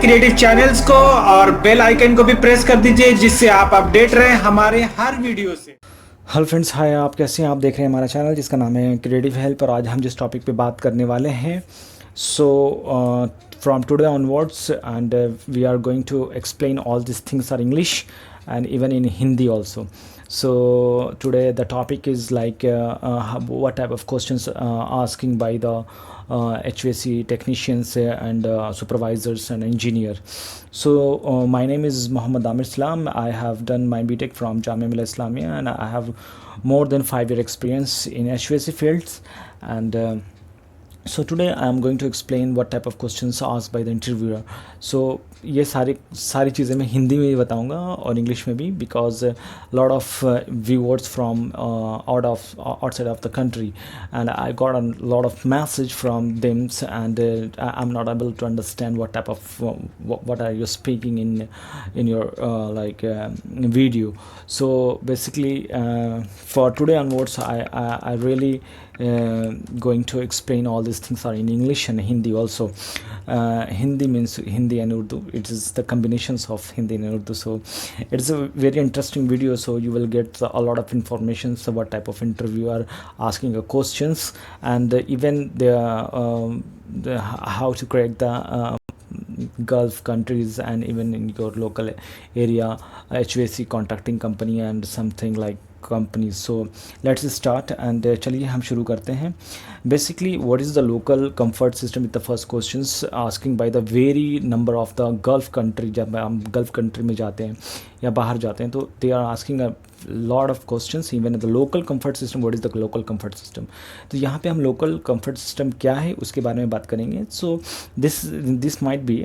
Creative channels को और bell icon को भी प्रेस कर दीजिए जिससे आप अपडेट रहें हमारे हर वीडियो से। हेलो फ्रेंड्स, हाय। आप कैसे हैं? आप देख रहे हैं हमारा चैनल जिसका नाम है क्रिएटिव हेल्प। और आज हम जिस टॉपिक पे बात करने वाले हैं, so from today onwards and we are going to explain all this things are English and even in Hindi also. So today the topic is like what type of questions asking by the HVAC technicians and supervisors and engineer. So my name is Muhammad Amir Islam. I have done my BTech from Jamia Millia Islamia and I have more than 5 year experience in HVAC fields. And so today I am going to explain what type of questions are asked by the interviewer. So ये सारी चीज़ें मैं हिंदी में ही बताऊंगा और English में भी, because lot of viewers from outside of the country and I got a lot of message from them and I'm not able to understand what type of what are you speaking in your video. So basically for today onwards I really going to explain all these things are in English and Hindi also. Hindi means Hindi and Urdu. It is the combinations of Hindi and Urdu. So it's a very interesting video. So you will get a lot of information. So what type of interviewer asking a questions and even the how to crack the Gulf countries and even in your local area HVAC contracting company and something like companies. So let's start and चलिए हम शुरू करते हैं. Basically what is the local comfort system with the first questions asking by the very number of the Gulf country. जब हम Gulf country में जाते हैं या बाहर जाते हैं तो they are asking a lot of questions even the local comfort system. What is the local comfort system? तो यहाँ पे हम local comfort system क्या है उसके बारे में बात करेंगे. So this might be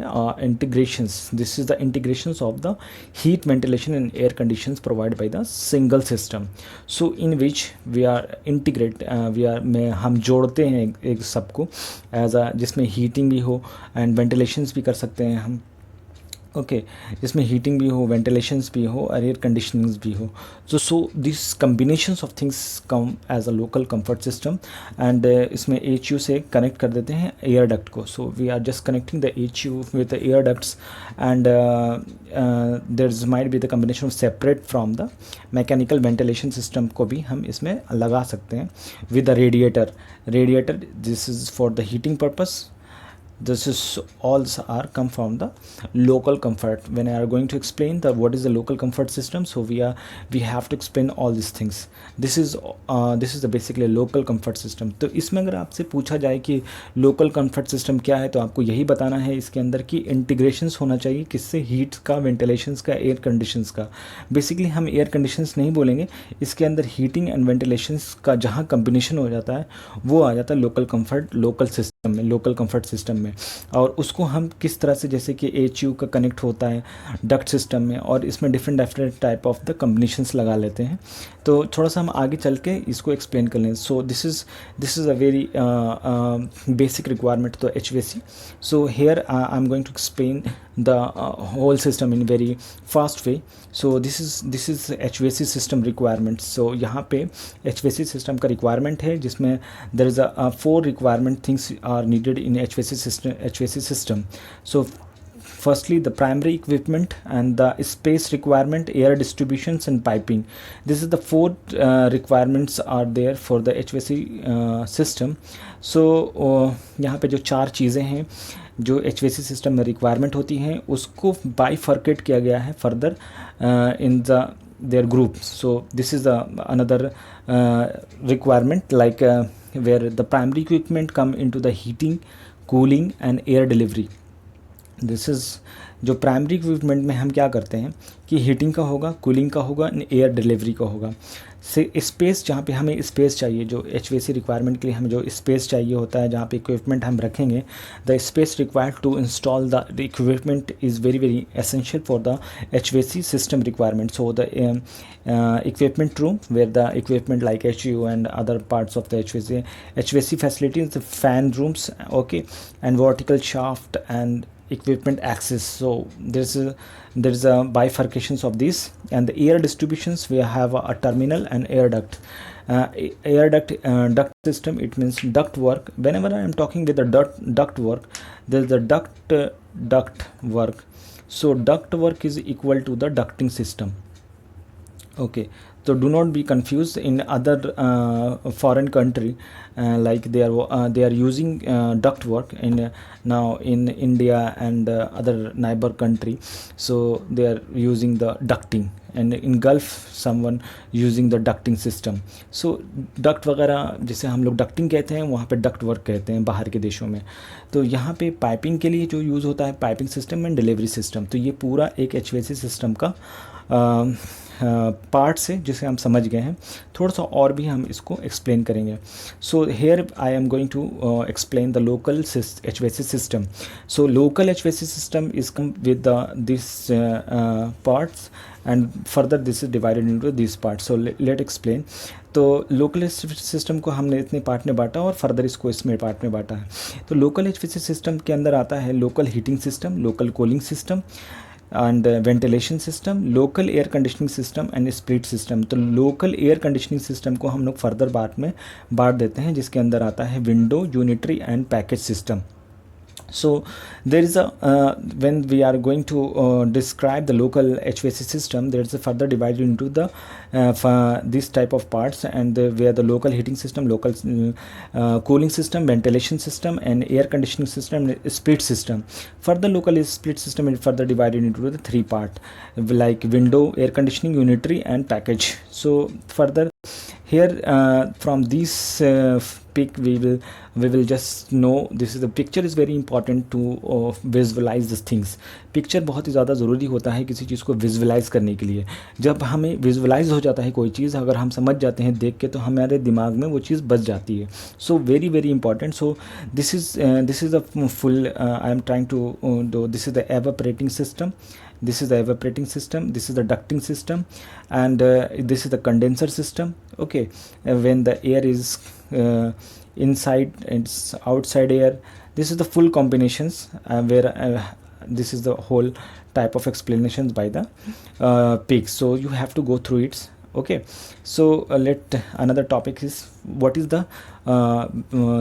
integrations. This is the integrations of the heat, ventilation and air conditions provided by the single system. So in which we are integrate में हम जोड़ते हैं एक सबको एज अ जिसमें हीटिंग भी हो एंड वेंटिलेशंस भी कर सकते हैं हम. ओके जिसमें हीटिंग भी हो, वेंटिलेशंस भी हो और एयर कंडीशनिंग्स भी हो. So this combinations of things come as a local comfort system. And इसमें एच यू से कनेक्ट कर देते हैं एयर डक्ट को. So we are just connecting the H U with the air ducts and there might be the combination of separate from the mechanical ventilation system को भी हम इसमें लगा सकते हैं with the radiator. This is for the heating purpose. This is all are come from the local comfort. When I are going to explain the what is the local comfort system, so we have to explain all these things. This is the basically local comfort system. तो इसमें अगर आपसे पूछा जाए कि local comfort system क्या है तो आपको यही बताना है इसके अंदर कि integrations होना चाहिए किससे, heat का, ventilations का, air conditions का. बेसिकली हम air conditions नहीं बोलेंगे, इसके अंदर heating and ventilations का जहाँ combination हो जाता है वो आ जाता है local comfort, local system में, local comfort system में. और उसको हम किस तरह से, जैसे कि एच यू का कनेक्ट होता है डक्ट सिस्टम में और इसमें different type of the combinations लगा लेते हैं. तो थोड़ा सा हम आगे चल के इसको एक्सप्लेन कर लें. So this is a very basic requirement तो H V C. So here I am going to explain the whole system in very fast way. So this is HVAC system requirement. So यहाँ पे HVAC system का requirement है जिसमें there is a 4 requirement things are needed in HVAC system. So firstly the primary equipment and the space requirement, air distributions and piping. This is the 4 requirements are there for the HVAC system. So यहाँ पे जो 4 चीज़ें हैं जो HVAC system में requirement होती हैं उसको बाइफर्केट किया गया है further in the their group. So this is another requirement like where the primary equipment come into the heating, cooling and air delivery. This is जो प्राइमरी इक्विपमेंट में हम क्या करते हैं कि हीटिंग का होगा, कूलिंग का होगा, एयर डिलीवरी का होगा. से स्पेस, जहाँ पे हमें स्पेस चाहिए, जो HVAC रिक्वायरमेंट के लिए हमें जो स्पेस चाहिए होता है जहाँ पे इक्विपमेंट हम रखेंगे, the space required to install the equipment is very essential for the HVAC system requirement. So the equipment room where the equipment like HU and other parts of the HVAC facilities, the fan rooms, okay, and vertical shaft and equipment access. So there is a bifurcations of this. And the air distributions, we have a terminal and air duct. air duct system, it means duct work. Whenever I am talking with the duct work, there is the duct work. So duct work is equal to the ducting system. Okay, so do not be confused. In other foreign country, like they are using duct work in now in India and other neighbor country, so they are using the ducting, and in Gulf someone using the ducting system. So duct वगैरह जिसे हम लोग ducting कहते हैं, वहाँ पे duct work कहते हैं बाहर के देशों में. तो यहाँ पे पाइपिंग के लिए जो यूज़ होता है piping system and delivery system. तो ये पूरा एक HVAC सिस्टम का पार्ट से जिसे हम समझ गए हैं. थोड़ा सा और भी हम इसको एक्सप्लेन करेंगे. So here I am going to explain the local HVAC system. So local HVAC system is come with this parts and further this is divided into these parts. So let explain. तो local system को हमने इतने part में बांटा और further इसको इसमें part में बांटा है. तो लोकल HVAC सिस्टम के अंदर आता है local heating system, local cooling system and ventilation system, local air conditioning system and split system. तो लोकल एयर कंडीशनिंग सिस्टम को हम लोग फर्दर पार्ट में बांट देते हैं, जिसके अंदर आता है window, unitary and package system. So there is when we are going to describe the local HVAC system, there is a further divided into the this type of parts, and where the local heating system, local cooling system, ventilation system and air conditioning system, split system. Further local split system is further divided into the three part, like window, air conditioning, unitary and package. So further here from this pic we will just know this is the picture is very important to visualize these things. Picture बहुत ही ज़्यादा ज़रूरी होता है किसी चीज़ को visualise करने के लिए. जब हमें विजुअलाइज हो जाता है कोई चीज़, अगर हम समझ जाते हैं देख के, तो हमारे दिमाग में वो चीज़ बच जाती है. So very very important. So this is a full I am trying to do. This is the evaporating system. This is the evaporating system, this is the ducting system, and this is the condenser system. Okay, when the air is inside and outside air, this is the full combinations where this is the whole type of explanations by the pigs. So you have to go through it. Okay, so let another topic is what is the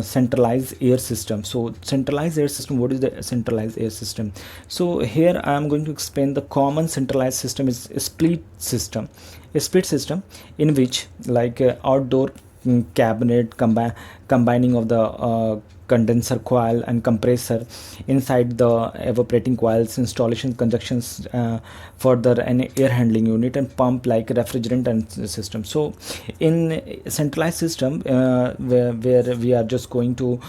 centralized air system. So centralized air system, what is the centralized air system? So here I am going to explain the common centralized system is a split system. A split system in which like outdoor cabinet combining of the condenser coil and compressor inside the evaporating coils, installation conjunctions, further an air handling unit and pump like refrigerant and system. So in centralized system where we are just going to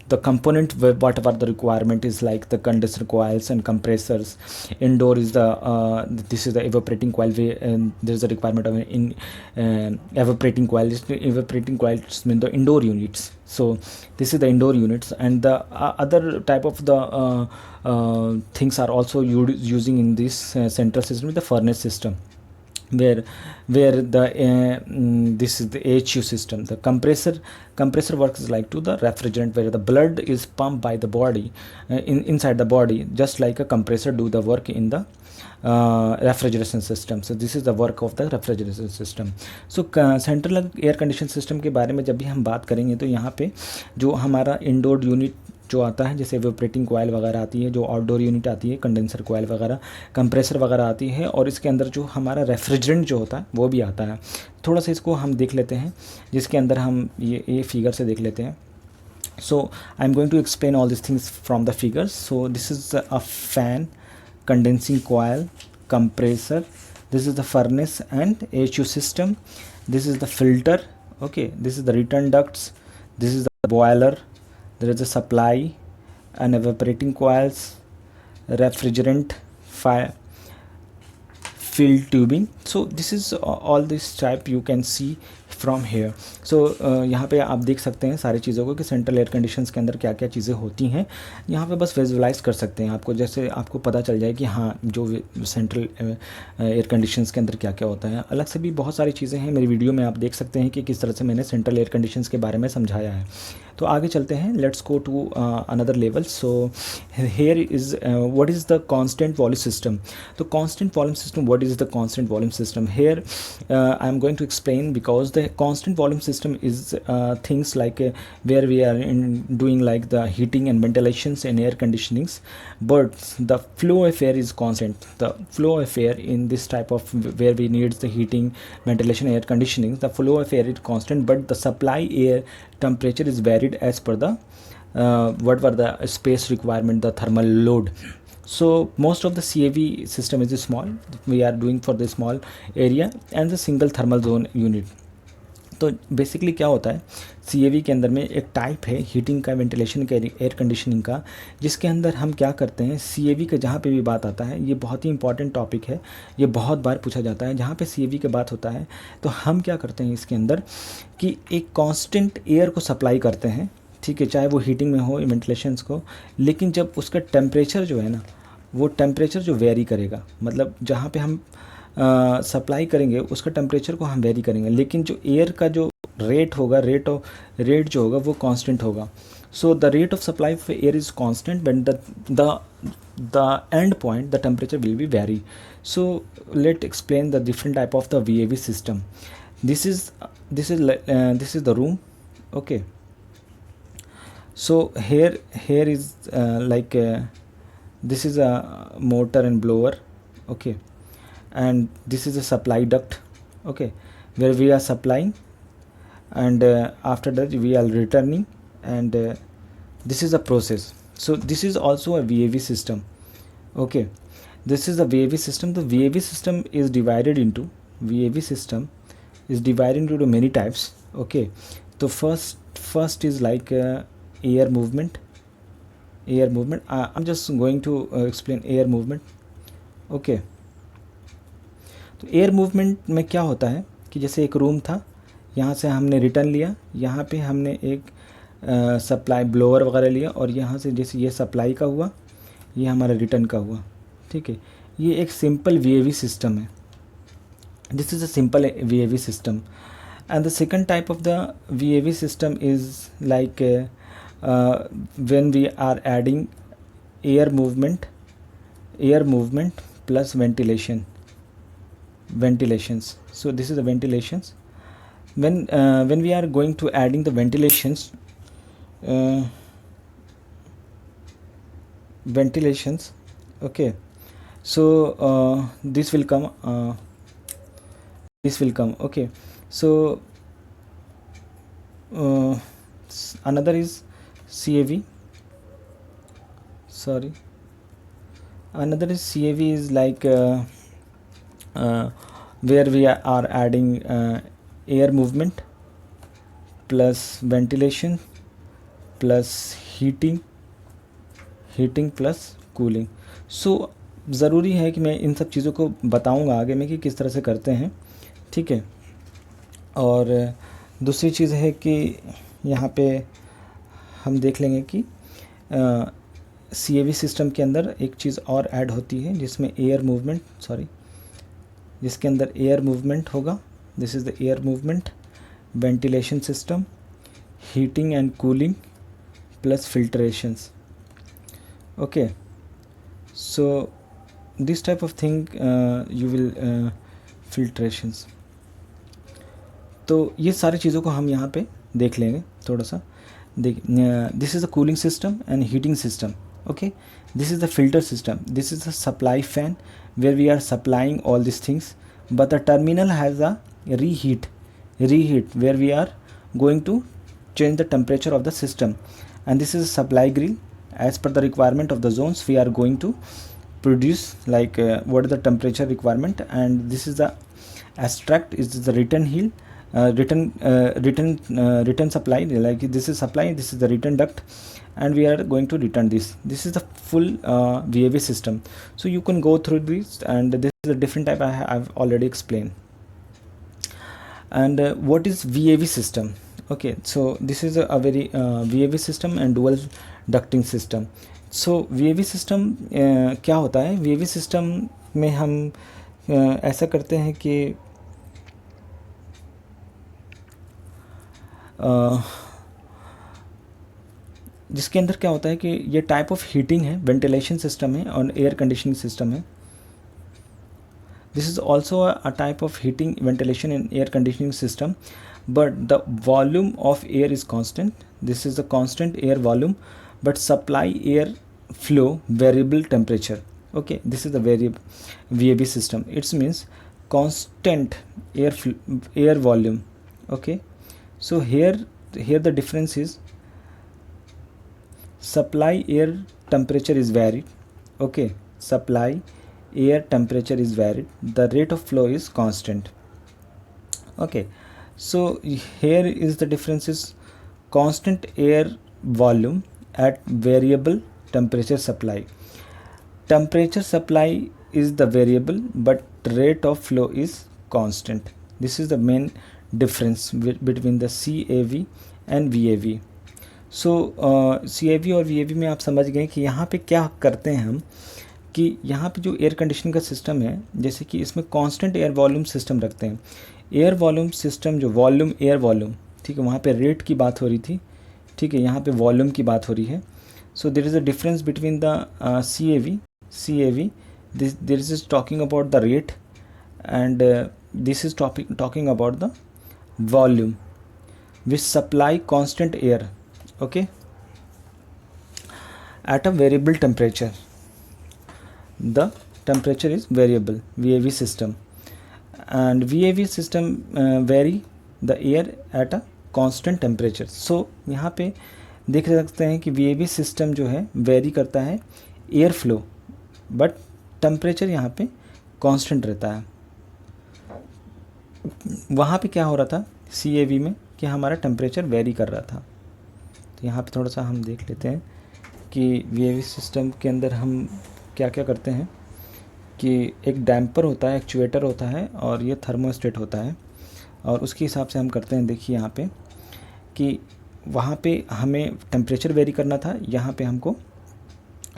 the component whatever the requirement is, like the condenser coils and compressors. Indoor is the this is the evaporating coil, and there is a requirement of in evaporating coil. Evaporating coils mean the indoor units. So this is the indoor units, and the other type of the things are also using in this central system, the furnace system, where the this is the AHU system. The compressor works like to the refrigerant, where the blood is pumped by the body inside the body, just like a compressor do the work in the refrigeration system. So this is the work of the refrigeration system. So central air condition system के बारे में जब भी हम बात करेंगे, तो यहाँ पे जो हमारा इंडोर यूनिट जो आता है, जैसे एवोपरेटिंग कॉइल वगैरह आती है, जो आउटडोर यूनिट आती है, कंडेंसर कॉइल वगैरह, कंप्रेसर वगैरह आती है, और इसके अंदर जो हमारा रेफ्रिजरेंट जो होता है वो भी आता है. थोड़ा सा इसको हम देख लेते हैं, जिसके अंदर हम ये फिगर से देख लेते हैं. So I am going to explain all these things from the figures. So this is a fan, condensing coil, compressor, this is the furnace and AHU system, this is the filter. Okay, this is the return ducts, this is the boiler, there is a supply and evaporating coils, refrigerant, fire, field tubing. So this is all this type you can see from here. So यहाँ पे आप देख सकते हैं सारी चीज़ों को कि सेंट्रल एयर कंडीशंस के अंदर क्या क्या चीज़ें होती हैं. यहाँ पे बस विजुअलाइज कर सकते हैं आपको, जैसे आपको पता चल जाए कि हाँ जो सेंट्रल एयर कंडीशंस के अंदर क्या क्या होता है. अलग से भी बहुत सारी चीज़ें हैं, मेरी वीडियो में आप देख सकते हैं कि किस तरह से मैंने सेंट्रल एयर कंडीशंस के बारे में समझाया है. तो आगे चलते हैं, let's go to another level. So here is what is the constant volume system. तो constant volume system, what is the constant volume system. Here I am going to explain because the constant volume system is things like where we are in doing like the heating and ventilations and air conditionings, but the flow of air is constant. The flow of air in this type of where we needs the heating, ventilation, air conditioning, the flow of air is constant, but the supply air temperature is varied as per the what were the space requirement, the thermal load. So most of the CAV system is small. We are doing for the small area and the single thermal zone unit. तो basically क्या होता है, CAV के अंदर में एक type है heating का, वेंटिलेशन का, एयर कंडीशनिंग का, जिसके अंदर हम क्या करते हैं, CAV का जहाँ पे भी बात आता है, ये बहुत ही इंपॉर्टेंट टॉपिक है, ये बहुत बार पूछा जाता है. जहाँ पे CAV की बात होता है तो हम क्या करते हैं इसके अंदर कि एक कांस्टेंट एयर को सप्लाई करते हैं, ठीक है, चाहे वो हीटिंग में हो, वेंटिलेशंस को, लेकिन जब उसका टेम्परेचर जो है ना, वो टेम्परेचर जो वेरी करेगा, मतलब जहाँ पे हम सप्लाई करेंगे उसका टेम्परेचर को हम वेरी करेंगे, लेकिन जो एयर का जो रेट होगा, रेट जो होगा वो कांस्टेंट होगा. So the rate of supply of air is constant but the end point the temperature will be very. So let explain the different type of the VAV system. This is the room. Okay, so here is like this is a motor and blower. Okay, and this is a supply duct. Okay, where we are supplying, and after that we are returning, and this is a process. So this is also a VAV system. Okay, this is a VAV system. The VAV system is divided into many types. Okay, so first is like air movement. I'm just going to explain air movement. Okay, तो air movement में क्या होता है कि जैसे एक room था, यहाँ से हमने रिटर्न लिया, यहाँ पे हमने एक सप्लाई ब्लोअर वगैरह लिया, और यहाँ से जैसे ये सप्लाई का हुआ, ये हमारा रिटर्न का हुआ, ठीक है. ये एक सिंपल VAV सिस्टम है. This is a simple VAV system. And the second type of the VAV system is like when we are adding air movement plus ventilations. So this is the ventilations. When we are going to adding the ventilations, okay, so this will come. Okay, so another is CAV. Another is CAV is like where we are adding air movement plus ventilation plus heating plus cooling. So ज़रूरी है कि मैं इन सब चीज़ों को बताऊंगा आगे में कि किस तरह से करते हैं, ठीक है. और दूसरी चीज़ है कि यहाँ पे हम देख लेंगे कि CAV सिस्टम के अंदर एक चीज़ और ऐड होती है जिसमें जिसके अंदर एयर मूवमेंट होगा. This is the air movement, ventilation system, heating and cooling plus filtrations. Okay, so this type of thing you will filtrations. तो ये सारी चीज़ों को हम यहाँ पे देख लेंगे थोड़ा सा. This is the cooling system and heating system. Okay, this is the filter system, this is the supply fan where we are supplying all these things, but the terminal has a reheat where we are going to change the temperature of the system, and this is a supply grill. As per the requirement of the zones, we are going to produce like what is the temperature requirement, and this is the abstract, is the return heel, return supply, like this is supply, this is the return duct, and we are going to return this. This is the full VAV system. So you can go through this, and this is a different type I've already explained. And what is VAV system? Okay, so this is a very VAV system and dual ducting system. So VAV system क्या होता है? VAV system में हम ऐसा करते हैं कि जिसके अंदर क्या होता है कि ये टाइप ऑफ हीटिंग है, वेंटिलेशन सिस्टम है और एयर कंडीशनिंग सिस्टम है. This is also a type of heating, ventilation and air conditioning system, but the volume of air is constant. This is the constant air volume, but supply air flow variable temperature. Okay, this is the variable VAB system. It means constant air volume. Okay, so here the difference is supply air temperature is varied. Okay, supply air temperature is varied, the rate of flow is constant. Okay, so here is the difference is constant air volume at variable temperature supply. Temperature supply is the variable but rate of flow is constant. This is the main difference between the CAV and VAV. So CAV और VAV में आप समझ गए कि यहाँ पे क्या करते हैं हम, कि यहाँ पे जो एयर कंडीशनिंग का सिस्टम है, जैसे कि इसमें कांस्टेंट एयर वॉल्यूम सिस्टम रखते हैं. एयर वॉल्यूम सिस्टम जो वॉल्यूम एयर वॉल्यूम, ठीक है, वहाँ पे रेट की बात हो रही थी, ठीक है, यहाँ पे वॉल्यूम की बात हो रही है. So there is a difference between the CAV. This is talking about the rate and this is talking about the volume which supply constant air, okay, at a variable temperature. The temperature is variable, VAV system, and VAV system vary the air at a constant temperature. So यहाँ पे देख सकते हैं कि VAV system जो है very करता है एयर फ्लो, बट टेम्परेचर यहाँ पे कांस्टेंट रहता है. वहाँ पे क्या हो रहा था CAV में कि हमारा टेम्परेचर वेरी कर रहा था. तो यहाँ पे थोड़ा सा हम देख लेते हैं कि VAV सिस्टम के अंदर हम क्या क्या करते हैं. कि एक डैम्पर होता है, एक्चुएटर होता है और ये थर्मोस्टेट होता है, और उसके हिसाब से हम करते हैं. देखिए यहाँ पे कि वहाँ पे हमें टेम्परेचर वेरी करना था, यहाँ पे हमको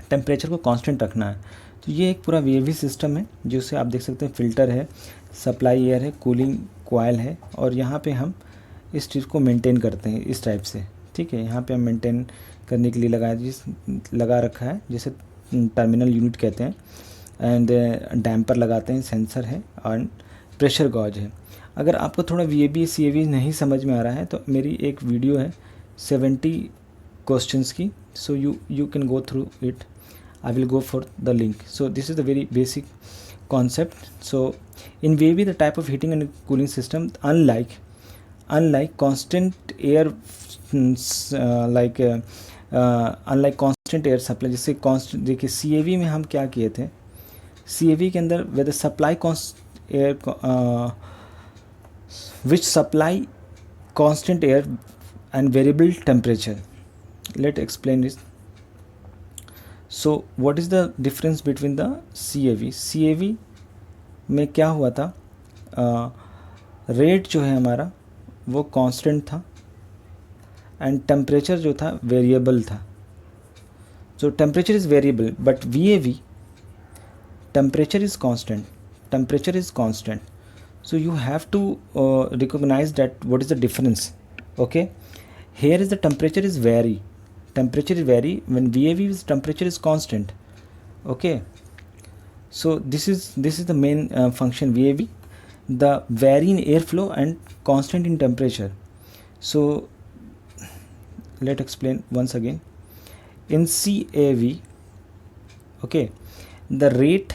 टेम्परेचर को कांस्टेंट रखना है. तो ये एक पूरा VAV सिस्टम है, जिससे आप देख सकते हैं फिल्टर है, सप्लाई एयर है, कूलिंग कॉइल है, और यहाँ पे हम इस चीज़ को मेंटेन करते हैं इस टाइप से. ठीक है, यहाँ पे हम मेंटेन करने के लिए लगा रखा है, जैसे टर्मिनल यूनिट कहते हैं, एंड डैम्पर लगाते हैं, सेंसर है और प्रेशर गॉज है. अगर आपको थोड़ा VAB CAV नहीं समझ में आ रहा है तो मेरी एक वीडियो है 70 क्वेश्चंस की, so you can go through it. I will go for the link. So this is the very basic concept. So in VAB the type of heating and cooling system, unlike constant air unlike constant air supply, जैसे constant, देखिए CAV में हम क्या किए थे, CAV के अंदर whether supply air which supply constant air and variable temperature. Let's explain this. So what is the difference between the CAV में क्या हुआ था, रेट जो है हमारा वो कांस्टेंट था एंड टेम्परेचर जो था वेरिएबल था. So temperature is variable but VAV temperature is constant. So you have to recognize that what is the difference. Okay, here is the temperature is vary when VAV is temperature is constant. Okay, so this is the main function VAV, the vary in airflow and constant in temperature. So let's explain once again. In CAV, okay, the rate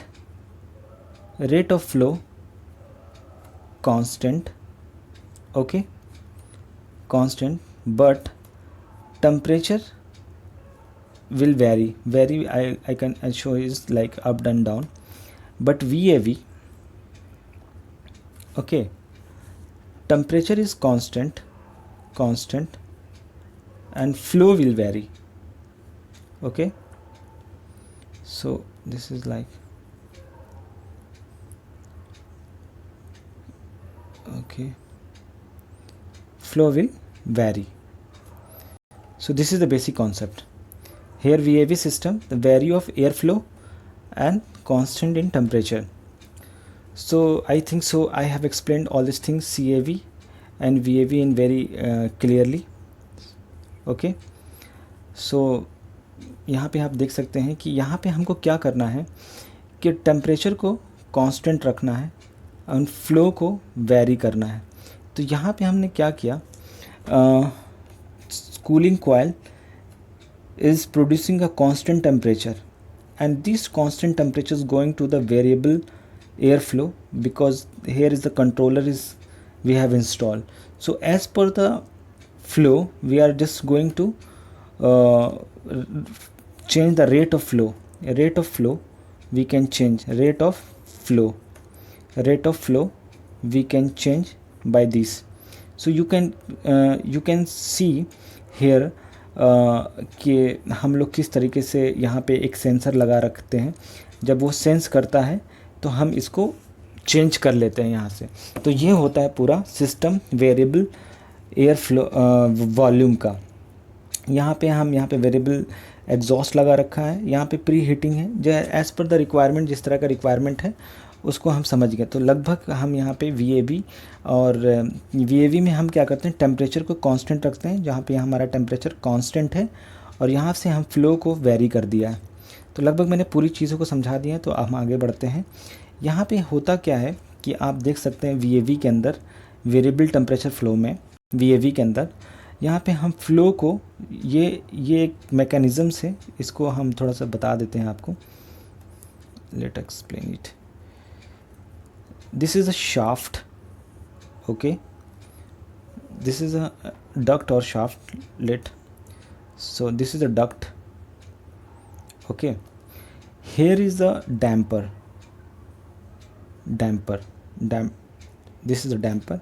of flow constant, okay, constant, but temperature will vary. I can show is like up and down. But VAV, okay, temperature is constant and flow will vary. Okay, so this is like, okay, flow will vary. So this is the basic concept. Here VAV system, the vary of airflow and constant in temperature. So I think so I have explained all these things, CAV and VAV, in very clearly. Okay, सो यहाँ पे आप देख सकते हैं कि यहाँ पे हमको क्या करना है कि टेम्परेचर को कांस्टेंट रखना है और फ्लो को वेरी करना है। तो यहाँ पे हमने क्या किया, cooling coil is producing a constant temperature, and this constant temperature is going to the variable airflow, because here is the controller is we have installed. So as per the flow we are just going to uh, change the rate of flow. We can change rate of flow we can change by this. So you can see here कि हम लोग किस तरीके से यहाँ पे एक sensor लगा रखते हैं। जब वो सेंस करता है तो हम इसको चेंज कर लेते हैं यहाँ से। तो ये होता है पूरा system variable air flow volume का। यहाँ पे वेरिएबल एग्जॉस्ट लगा रखा है, यहाँ पे प्री हीटिंग है, जो एज़ पर द रिक्वायरमेंट, जिस तरह का रिक्वायरमेंट है उसको हम समझ गए। तो लगभग हम यहाँ पे VAV और VAV में हम क्या करते हैं, टेम्परेचर को कांस्टेंट रखते हैं, जहाँ पे हमारा टेम्परेचर कांस्टेंट है, और यहाँ से हम फ्लो को वेरी कर दिया है। तो लगभग मैंने पूरी चीज़ों को समझा दिया है। तो हम आगे बढ़ते हैं। यहाँ पे होता क्या है कि आप देख सकते हैं VAV के अंदर, वेरिएबल टेम्परेचर फ्लो में VAV के अंदर यहाँ पे हम फ्लो को ये एक मैकेनिज़्म से, इसको हम थोड़ा सा बता देते हैं आपको। Let explain it. This is a shaft, okay, this is a duct or shaft lit. So this is a duct, okay. Here is the damper. This is a damper.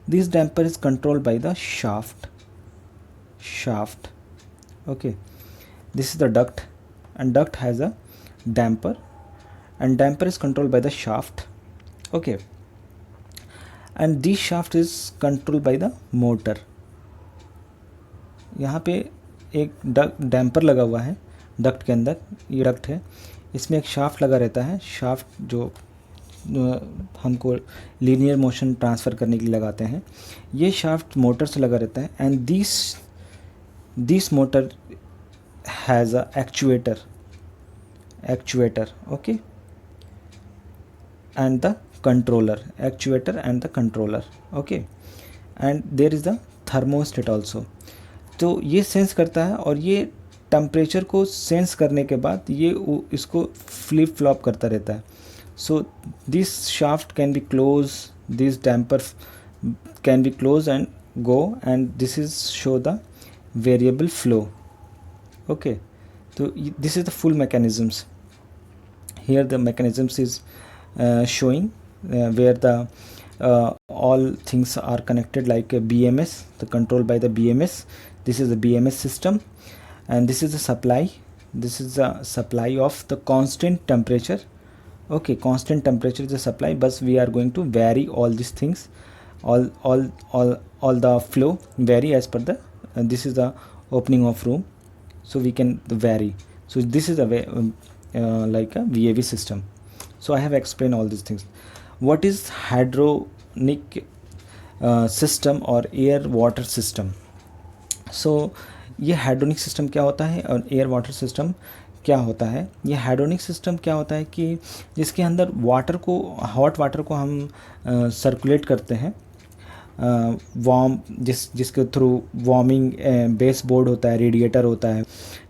This damper is controlled by the shaft, okay. This is the duct, and duct has a damper, and damper is controlled by the shaft, okay, and this shaft is controlled by the motor. यहाँ पे एक damper लगा हुआ है duct के अंदर, ये duct है, इसमें एक शाफ्ट लगा रहता है। शाफ्ट जो हमको लीनियर मोशन ट्रांसफ़र करने के लिए लगाते हैं, ये शाफ्ट मोटर से लगा रहता है। And this motor has a actuator, okay, and the controller, actuator and the controller, okay, and there is the thermostat also. तो ये सेंस करता है, और ये टेम्परेचर को सेंस करने के बाद ये इसको फ्लिप फ्लॉप करता रहता है। So this shaft can be close, this damper can be close and go, and this is show the variable flow, okay. तो this is the full mechanisms. Here the mechanisms is showing where the all things are connected, like a BMS, the control by the BMS. This is the BMS system, and this is the supply. This is the supply of the constant temperature, okay. Constant temperature is the supply, but we are going to vary all these things, all the flow vary as per the this is the opening of room, so we can vary. So this is a like a VAV system. So I have explained all these things. What is hydronic system or air water system? So ये hydronic system क्या होता है और air water system क्या होता है? ये hydronic system क्या होता है कि जिसके अंदर वाटर को, हॉट वाटर को हम सर्कुलेट करते हैं, वार्म, जिसके थ्रू वार्मिंग बेस बोर्ड होता है, रेडिएटर होता है,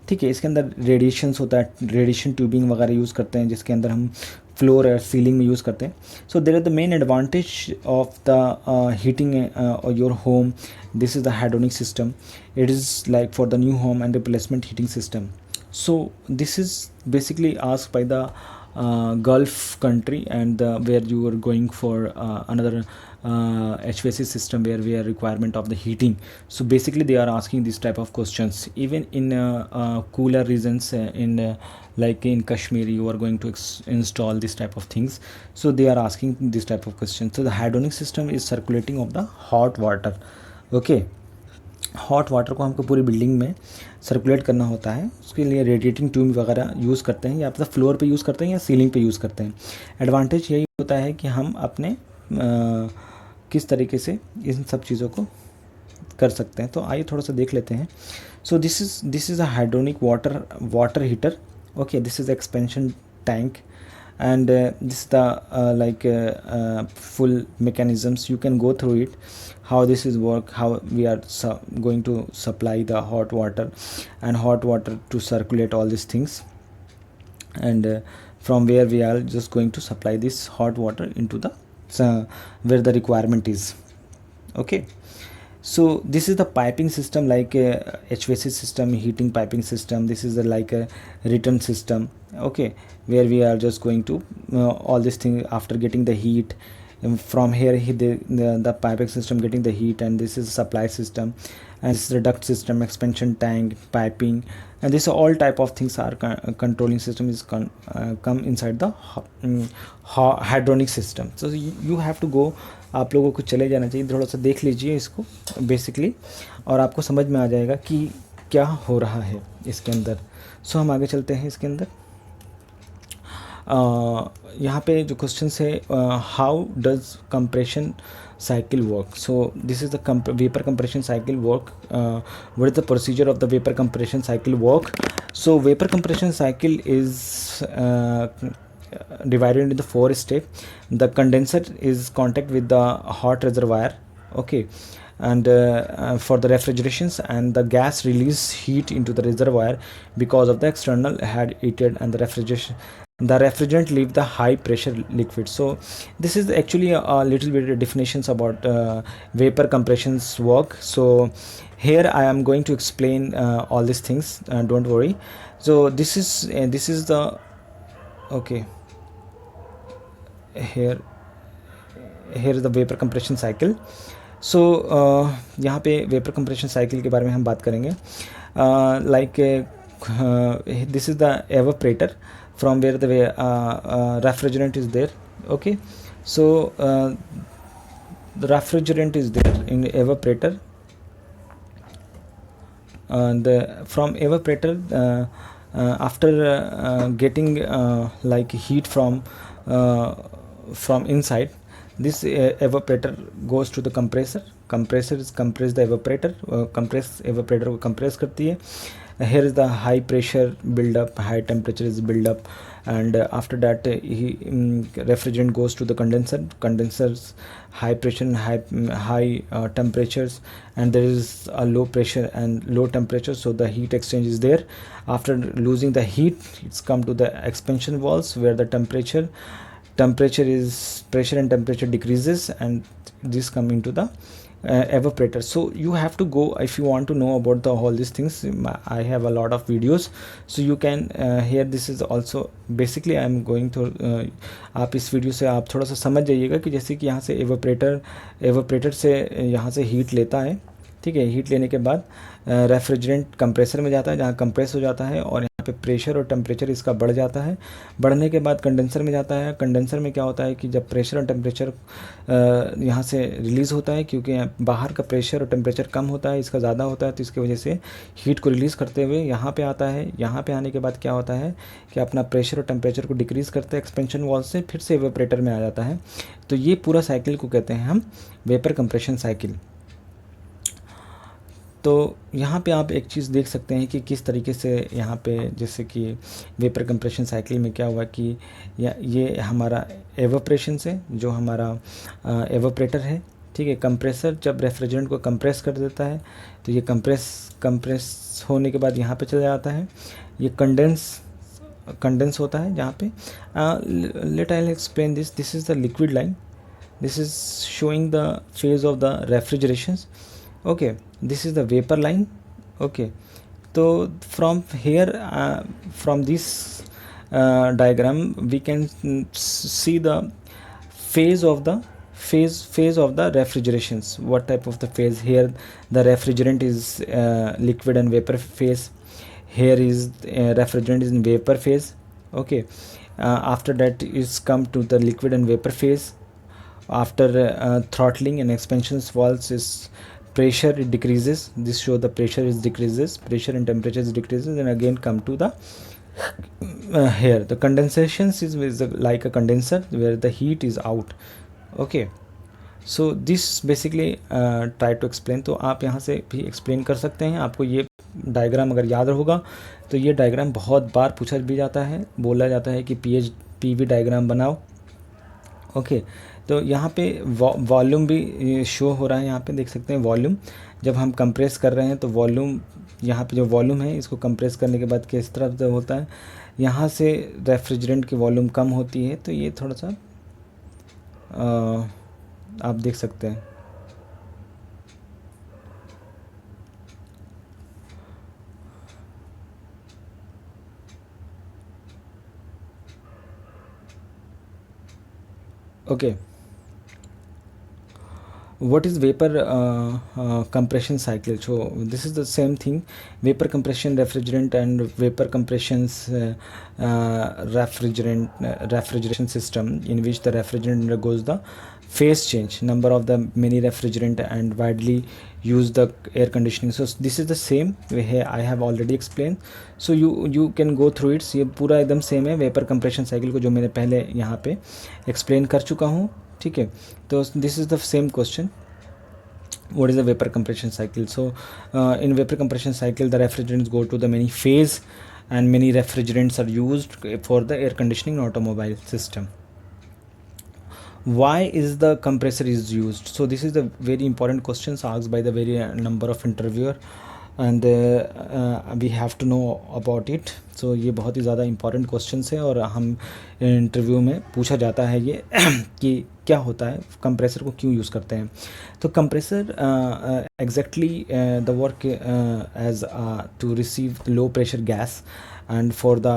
ठीक है। इसके अंदर रेडिएशंस होता है, रेडिएशन ट्यूबिंग वगैरह यूज़ करते हैं, जिसके अंदर हम फ्लोर और सीलिंग में यूज़ करते हैं। So there are the main advantage of the heating your home. This is the hydronic system. It is like for the new home and replacement heating system. So this is basically asked by the Gulf country, and where you are going for another HVAC system where we are requirement of the heating. So basically they are asking this type of questions. Even in cooler regions, in like in Kashmir, you are going to install this type of things. So they are asking this type of questions. So the hydronic system is circulating of the hot water. Okay. Hot water को हमको पूरी building में circulate करना होता है, उसके लिए radiating tube वगैरह यूज़ करते हैं, या तो फ्लोर पे यूज़ करते हैं या सीलिंग पे यूज़ करते हैं। एडवांटेज यही होता है कि हम अपने किस तरीके से इन सब चीज़ों को कर सकते हैं। तो आइए थोड़ा सा देख लेते हैं। सो this is a hydronic water heater. Okay, this is expansion tank, and this is the full mechanisms. You can go through it, how this is work, how we are going to supply the hot water and hot water to circulate all these things, and from where we are just going to supply this hot water into the where the requirement is. Okay, so this is the piping system, like HVAC system, heating piping system. This is like a return system. Okay, where we are just going to all this thing after getting the heat from here, the piping system getting the heat, and this is supply system, and this is the duct system, expansion tank, piping, and this all type of things are controlling system is come inside the hydronic system. So you have to go, आप लोगों को चले जाना चाहिए, थोड़ा सा देख लीजिए इसको बेसिकली, और आपको समझ में आ जाएगा कि क्या हो रहा है इसके अंदर। सो हम आगे चलते हैं इसके अंदर। यहाँ पे जो क्वेश्चन है, how does compression cycle work? So this is the vapor compression cycle work. What is the procedure of the vapor compression cycle work? So vapor compression cycle is divided into the 4 steps. The condenser is contact with the hot reservoir. Okay, and for the refrigerations, and the gas release heat into the reservoir because of the external had heated, and the refrigerant leave the high pressure liquid. So this is actually a little bit of definitions about vapor compression's work. So here I am going to explain all these things, don't worry. So this is the okay, here is the vapor compression cycle. So यहाँ पे vapour compression cycle के बारे में हम बात करेंगे। like this is the evaporator from where the refrigerant is there. Okay, so the refrigerant is there in evaporator, and from evaporator after getting like heat from inside, this evaporator goes to the compressor. Compressor is compress the evaporator, compress evaporator को compress करती है. Here is the high pressure build up, high temperature is build up, and after that refrigerant goes to the condensers high pressure and high temperatures, and there is a low pressure and low temperature, so the heat exchange is there. After losing the heat, it's come to the expansion valves where the pressure and temperature decreases, and this come into the evaporator. So you have to go, if you want to know about all these things, I have a lot of videos, so you can here this is also basically I am going to आप इस video से आप थोड़ा सा समझ जाइएगा कि जैसे कि यहाँ से एवोपरेटर से यहाँ से हीट लेता है, ठीक है। हीट लेने के बाद रेफ्रिजरेंट कंप्रेसर में जाता है जहाँ कंप्रेस हो जाता है, और यहाँ पे प्रेशर और टेम्परेचर इसका बढ़ जाता है। बढ़ने के बाद कंडेंसर में जाता है। कंडेंसर में क्या होता है कि जब प्रेशर और टेम्परेचर यहाँ से रिलीज़ होता है, क्योंकि बाहर का प्रेशर और टेम्परेचर कम होता है, इसका ज़्यादा होता है, तो इसकी वजह से हीट को रिलीज़ करते हुए यहाँ पे आता है। यहाँ पे आने के बाद क्या होता है कि अपना प्रेशर और टेम्परेचर को डिक्रीज़ करते हैं एक्सपेंशन वॉल से, फिर से एवेपोरेटर में आ जाता है। तो ये पूरा साइकिल को कहते हैं हम वेपर कंप्रेशन साइकिल। तो यहाँ पे आप एक चीज़ देख सकते हैं कि किस तरीके से यहाँ पे जैसे कि वेपर कंप्रेशन साइकिल में क्या हुआ कि ये हमारा एवोपरेशन से जो हमारा एवोपरेटर है, ठीक है। कंप्रेसर जब रेफ्रिजरेंट को कंप्रेस कर देता है तो ये कंप्रेस होने के बाद यहाँ पे चला जाता है। ये कंडेंस होता है जहाँ पे let I explain this is the liquid line, this is showing the phase of the refrigerations. Okay, this is the vapor line. Okay, so from here from this diagram we can see the phase of the refrigerations. What type of the phase? Here the refrigerant is liquid and vapor phase. Here is refrigerant is in vapor phase. Okay, after that is come to the liquid and vapor phase. After throttling and expansion valves is pressure, it decreases. This show the pressure is decreases, pressure and temperature is decreases, and again come to the here the condensation is like a condenser where the heat is out. Okay, so this basically try to explain. तो आप यहाँ से भी explain कर सकते हैं। आपको ये डायग्राम अगर याद होगा तो ये डायग्राम बहुत बार पूछा भी जाता है, बोला जाता है कि पीवी डायग्राम बनाओ। ओके, तो यहाँ पे वॉल्यूम भी शो हो रहा है, यहाँ पे देख सकते हैं वॉल्यूम। जब हम कंप्रेस कर रहे हैं तो वॉल्यूम, यहाँ पे जो वॉल्यूम है इसको कंप्रेस करने के बाद किस तरह से होता है, यहाँ से रेफ्रिजरेंट की वॉल्यूम कम होती है। तो ये थोड़ा सा आप देख सकते हैं। Okay, what is vapor compression cycle? So this is the same thing, vapor compression refrigerant and vapor compressions refrigeration system in which the refrigerant undergoes the phase change, number of the many refrigerant and widely used the air conditioning. So this is the same way I have already explained, so you can go through it. ये पूरा एकदम same है vapour compression cycle को, जो मैंने पहले यहाँ पे एक्सप्लेन कर चुका हूँ। ठीक है, तो this is the same question, what is the vapor compression cycle? So in vapor compression cycle the refrigerants go to the many phase and many refrigerants are used for the air conditioning automobile system. Why is the compressor is used? So this is the very important questions asked by the very number of interviewer and we have to know about it. So ये बहुत ही ज़्यादा important questions है और हम interview में पूछा जाता है ये कि क्या होता है, कंप्रेसर को क्यों यूज़ करते हैं। तो compressor exactly the work as to receive low pressure gas and for the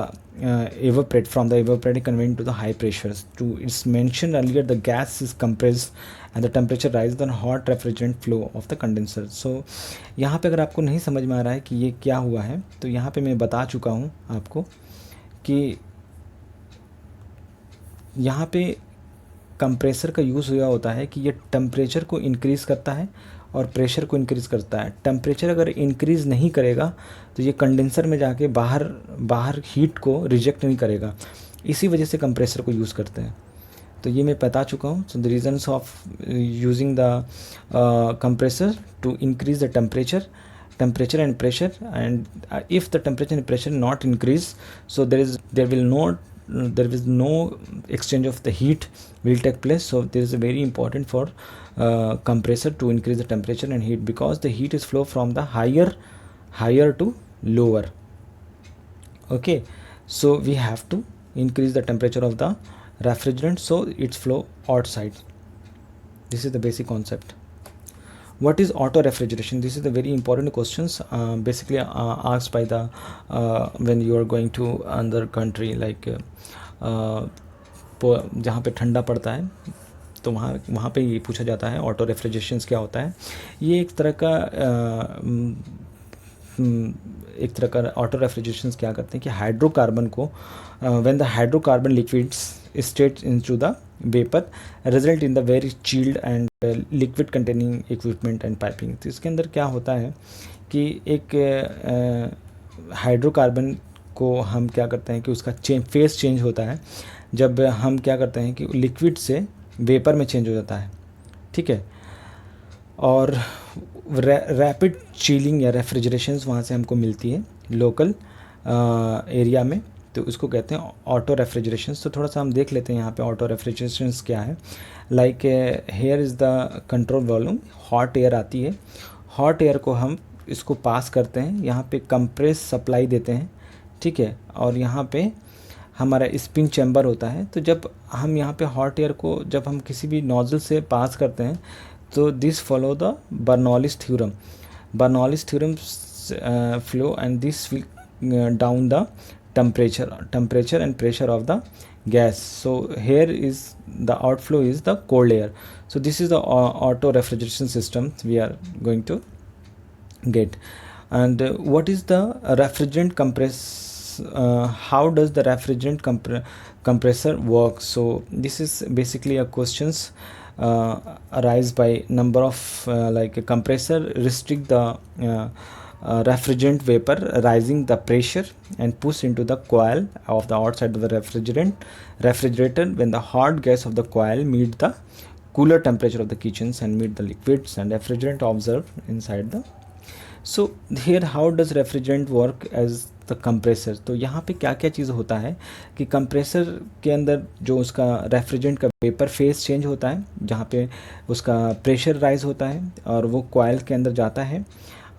evaporate from the evaporating conveyed to the high pressures. To it's mentioned earlier, the gas is compressed and the temperature rises, then hot refrigerant flow of the condenser. So यहाँ पे अगर आपको नहीं समझ में आ रहा है कि ये क्या हुआ है, तो यहाँ पे मैं बता चुका हूँ आपको कि यहाँ पे कंप्रेसर का यूज़ हुआ होता है कि ये टेम्परेचर को इंक्रीज़ करता है और प्रेशर को इंक्रीज़ करता है। टेम्परेचर अगर इंक्रीज़ नहीं करेगा तो ये कंडेंसर में जाके बाहर हीट को रिजेक्ट नहीं करेगा, इसी वजह से कंप्रेसर को यूज़ करते हैं। तो ये मैं बता चुका हूँ। So the reasons of using the compressor to increase the temperature and pressure, and if the temperature and pressure not increase, so there is no exchange of the heat will take place. So this is very important for compressor to increase the temperature and heat, because the heat is flow from the higher to lower. Okay, so we have to increase the temperature of the refrigerant so its flow outside. This is the basic concept. What is auto refrigeration? This is the very important questions basically asked by the when you are going to another country like जहाँ पे ठंडा पड़ता है तो वहाँ पे ये पूछा जाता है ऑटो रेफ्रिजरेशन क्या होता है। ये एक तरह का ऑटो रेफ्रिजरेशन क्या करते हैं कि हाइड्रोकार्बन को when the hydrocarbon liquids state into the vapour result in the very chilled and liquid containing equipment and piping. तो इसके अंदर क्या होता है कि एक हाइड्रोकार्बन को हम क्या करते हैं कि उसका फेस चेंज होता है जब हम क्या करते हैं कि लिक्विड से वेपर में चेंज हो जाता है। ठीक है, और रैपिड चिलिंग या रेफ्रिजरेशन वहाँ से हमको मिलती है लोकल एरिया में, तो उसको कहते हैं ऑटो रेफ्रिजरेशन। तो थोड़ा सा हम देख लेते हैं यहाँ पे ऑटो रेफ्रिजरेशन क्या है। Like hair is the control volume, hot air आती है, हॉट एयर को हम इसको पास करते हैं, यहाँ पे कंप्रेस सप्लाई देते हैं। ठीक है, और यहाँ पे हमारा स्पिन चैम्बर होता है। तो जब हम यहाँ पे हॉट एयर को जब हम किसी भी नोजल से पास करते हैं तो this follow the Bernoulli's theorem flow and this will down the temperature and pressure of the gas. So here is the outflow is the cold air. So this is the auto refrigeration system we are going to get. And what is the refrigerant how does the refrigerant compressor work? So this is basically a questions arise by number of like a compressor restrict the refrigerant vapor rising the pressure and push into the coil of the outside of the refrigerator when the hot gas of the coil meet the cooler temperature of the kitchens and meet the liquids and refrigerant observed inside the. So here how does refrigerant work as the compressor? तो यहाँ पे क्या क्या चीज़ होता है कि compressor के अंदर जो उसका रेफ्रिजरेंट का वेपर फेस चेंज होता है, जहाँ पे उसका प्रेशर राइज होता है और वो कॉइल के अंदर जाता है,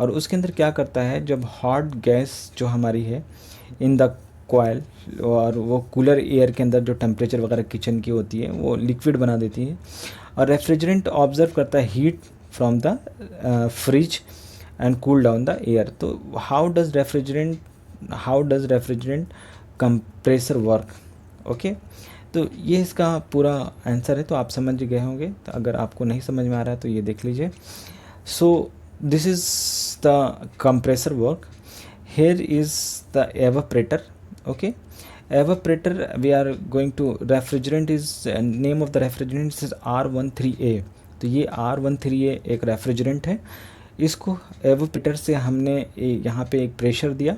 और उसके अंदर क्या करता है, जब हॉट गैस जो हमारी है इन द कॉइल, और वो कूलर एयर के अंदर जो टेम्परेचर वगैरह किचन की होती है वो लिक्विड बना देती है, और रेफ्रिजरेंट ऑब्जर्व करता है heat from the fridge and cool down the air. तो how does refrigerant compressor work? Okay, तो ये इसका पूरा आंसर है. तो आप समझ गए होंगे. तो अगर आपको नहीं समझ में आ रहा है तो ये देख लीजिए. सो this is the compressor work. Here is the evaporator. Okay, evaporator, we are going to refrigerant is name of the refrigerant is R13A. तो ये R13A एक रेफ्रिजरेंट है. इसको एवोपरेटर से हमने यहाँ पे एक प्रेशर दिया.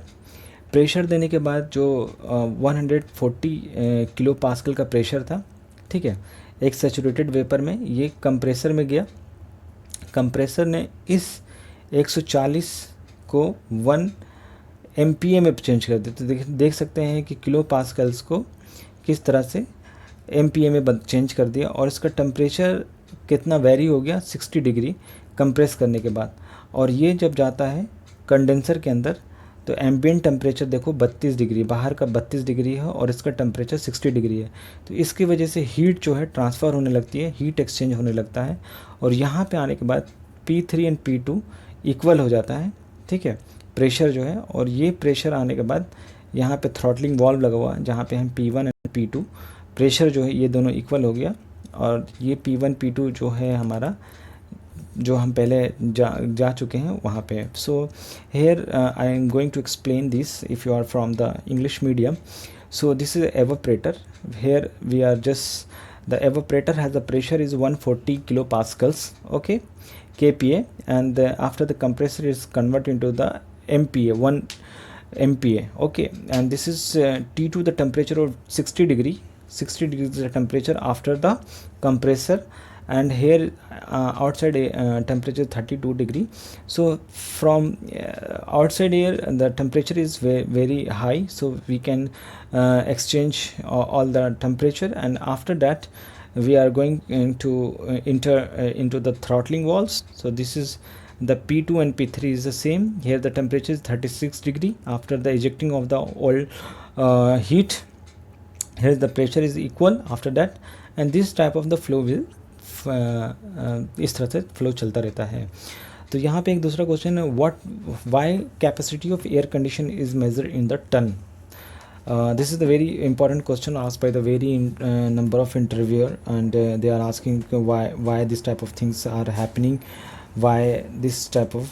प्रेशर देने के बाद जो 140 किलो पास्कल का प्रेशर था, ठीक है, एक सैचुरेटेड वेपर में ये कंप्रेसर में गया. कंप्रेसर ने इस 140 को 1 MPa में चेंज कर दिया. तो देख सकते हैं कि किलो पास्कल्स को किस तरह से MPa में चेंज कर दिया, और इसका टेम्परेचर कितना वेरी हो गया, 60 डिग्री कंप्रेस करने के बाद. और ये जब जाता है कंडेंसर के अंदर तो एम्बिएंट टेम्परेचर देखो 32 डिग्री, बाहर का 32 डिग्री है और इसका टेम्परेचर 60 डिग्री है. तो इसकी वजह से हीट जो है ट्रांसफ़र होने लगती है, हीट एक्सचेंज होने लगता है, और यहाँ पे आने के बाद P3 एंड P2 इक्वल हो जाता है, ठीक है, प्रेशर जो है. और ये प्रेशर आने के बाद यहाँ पे थ्रॉटलिंग वाल्व लगा हुआ है, जहाँ पे हम P1 एंड P2 प्रेशर जो है ये दोनों इक्वल हो गया. और ये P1 P2 जो है हमारा, जो हम पहले जा चुके हैं वहाँ पे. So here I am going to explain this if you are from the English medium. So this is evaporator. Here we are just the evaporator has the pressure is 140 kilo pascals, okay, kPa, and after the compressor is converted into the MPa, 1 MPa, okay, and this is T2, the temperature of 60 degree is the temperature after the compressor, and here outside temperature 32 degree. So from outside here the temperature is very high, so we can exchange all the temperature, and after that we are going to enter into the throttling valves. So this is the P2 and P3 is the same. Here the temperature is 36 degree after the ejecting of the oil heat. Here the pressure is equal after that, and this type of the flow will इस तरह से flow चलता रहता है. तो यहाँ पे एक दूसरा क्वेश्चन है, why capacity of air condition is measure in the ton. This is the very important question asked by the very number of interviewer, and they are asking why this type of things are happening, why this type of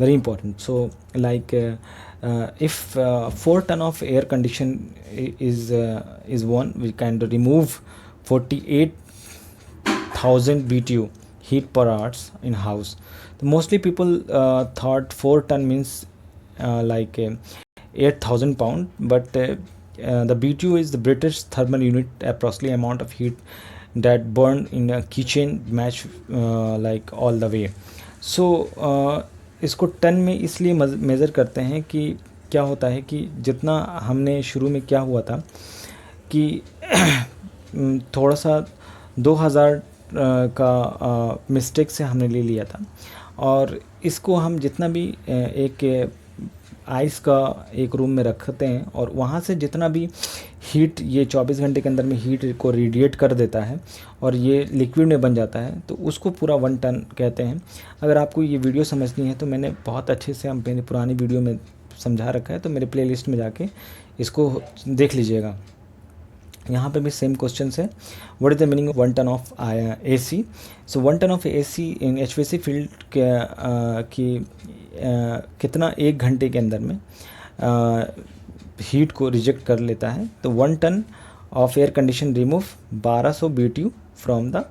very important. So like if 4 ton of air condition is one, we can remove 48,000 BTU heat per hours in house. So mostly people thought 4 ton means like 8,000 pound, but the BTU is the British thermal unit, approximately amount of heat that burn in a kitchen match like all the way. So इसको ton में इसलिए measure करते हैं कि क्या होता है कि जितना हमने शुरू में क्या हुआ था कि थोड़ा सा 2000 का मिस्टेक से हमने ले लिया था, और इसको हम जितना भी एक आइस का एक रूम में रखते हैं और वहाँ से जितना भी हीट ये 24 घंटे के अंदर में हीट को रेडिएट कर देता है और ये लिक्विड में बन जाता है, तो उसको पूरा 1 टन कहते हैं. अगर आपको ये वीडियो समझनी है तो मैंने बहुत अच्छे से मैंने पुरानी वीडियो में समझा रखा है, तो मेरे प्लेलिस्ट में जाके इसको देख लीजिएगा. यहाँ पे भी सेम क्वेश्चन है, what is the meaning of 1 ton of AC. So 1 ton of AC in HVAC field की कितना 1 घंटे के अंदर में हीट को रिजेक्ट कर लेता है. तो 1 ton of air condition remove 1200 BTU from the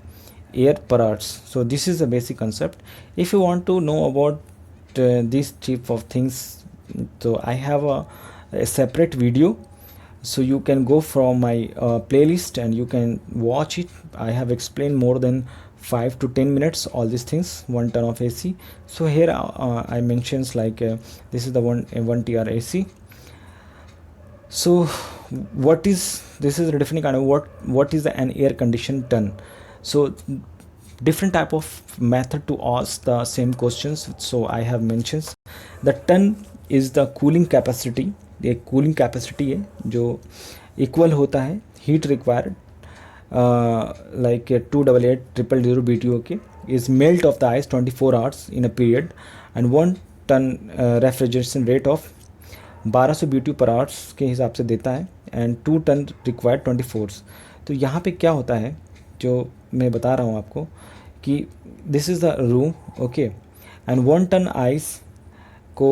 air per hours. So this is the basic concept. If you want to know about this type of things, तो I have a separate video. so you can go from my playlist and you can watch it. I have explained more than 5 to 10 minutes all these things, 1 ton of AC. So here I mentions like this is the 1 TR AC. So what is this is a different kind of what is an air conditioned ton. So different type of method to ask the same questions. So I have mentions the ton is the cooling capacity, एक cooling capacity है जो equal होता है heat required like 288,000 BTU के is melt of the ice 24 hours in a period and 1 ton refrigeration rate of 1200 BTU per hours के हिसाब से देता है and 2 ton required 24। तो यहाँ पे क्या होता है जो मैं बता रहा हूँ आपको कि this is the room okay and 1 ton ice को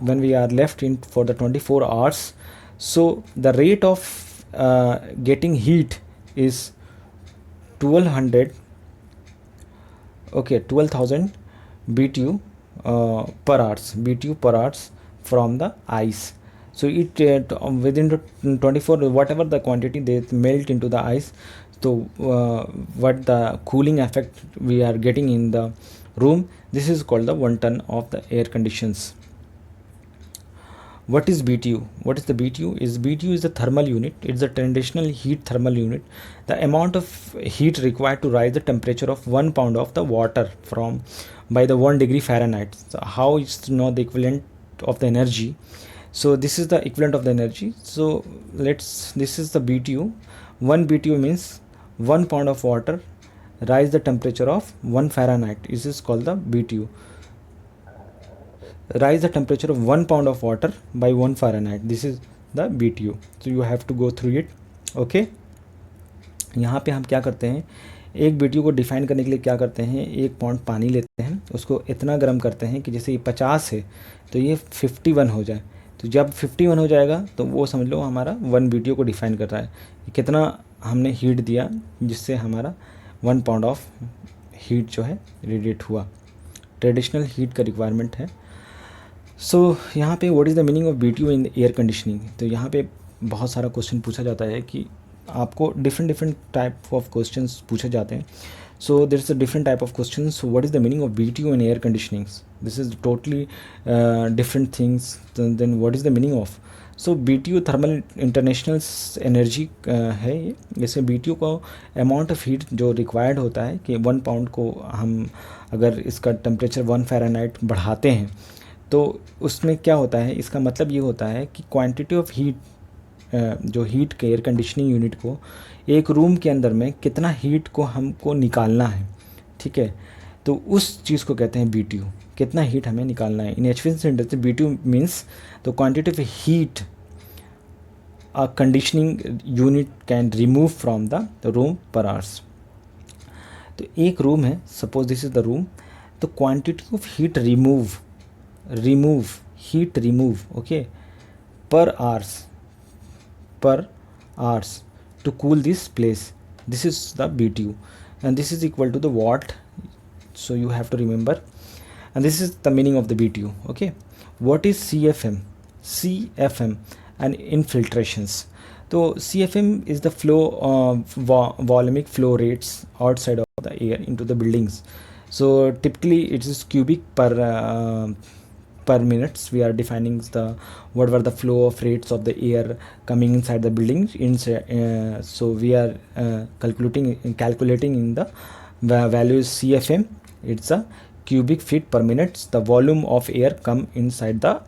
when we are left in for the 24 hours, so the rate of getting heat is 12,000 BTU per hours from the ice. So it within the 24 whatever the quantity they melt into the ice, so what the cooling effect we are getting in the room, this is called the 1 ton of the air conditions. What is BTU? What is the BTU? BTU is the thermal unit. It's a traditional heat thermal unit. The amount of heat required to rise the temperature of 1 pound of the water from by the 1 degree Fahrenheit. So how is to know the equivalent of the energy? So this is the equivalent of the energy. So this is the BTU. 1 BTU means 1 pound of water rise the temperature of 1 Fahrenheit. This is called the BTU. Rise the temperature of 1 pound of water by 1 Fahrenheit. This is the BTU. So you have to go through it. Okay. यहाँ पे हम क्या करते हैं, एक BTU को define करने के लिए क्या करते हैं, 1 पाउंड पानी लेते हैं, उसको इतना गर्म करते हैं कि जैसे ये 50 है तो ये 51 हो जाए। तो जब 51 हो जाएगा तो वो समझ लो हमारा 1 BTU को डिफाइन कर रहा है, कितना हमने हीट दिया जिससे हमारा 1 पाउंड ऑफ हीट जो है रेडिएट हुआ। ट्रेडिशनल हीट का रिक्वायरमेंट है। सो यहाँ पे what is the meaning of BTU in air conditioning. तो यहाँ पे बहुत सारा क्वेश्चन पूछा जाता है कि आपको डिफरेंट टाइप ऑफ क्वेश्चंस पूछे जाते हैं। So there is a different type of questions. What is the meaning of BTU in air conditionings, this is totally different things then what is the meaning of. So BTU thermal international energy है ये। जैसे BTU को amount of heat जो required होता है कि 1 pound को हम अगर इसका टेम्परेचर 1 फ़ारेनहाइट बढ़ाते हैं तो उसमें क्या होता है, इसका मतलब ये होता है कि क्वांटिटी ऑफ हीट जो हीट के एयर कंडीशनिंग यूनिट को एक रूम के अंदर में कितना हीट को हमको निकालना है, ठीक है, तो उस चीज़ को कहते हैं BTU, कितना हीट हमें निकालना है। In efficiency industry BTU means the quantity of heat a conditioning unit can remove from the room per hours. तो एक रूम है, suppose this is the room, तो quantity of heat remove okay per hours to cool this place, this is the BTU and this is equal to the watt, so you have to remember, and this is the meaning of the BTU. Okay, what is CFM and infiltrations. So CFM is the flow volumic flow rates outside of the air into the buildings. So typically it is cubic per minutes. We are defining what were the flow of rates of the air coming inside the building. So we are calculating in the value CFM. It's a cubic feet per minute. The volume of air come inside the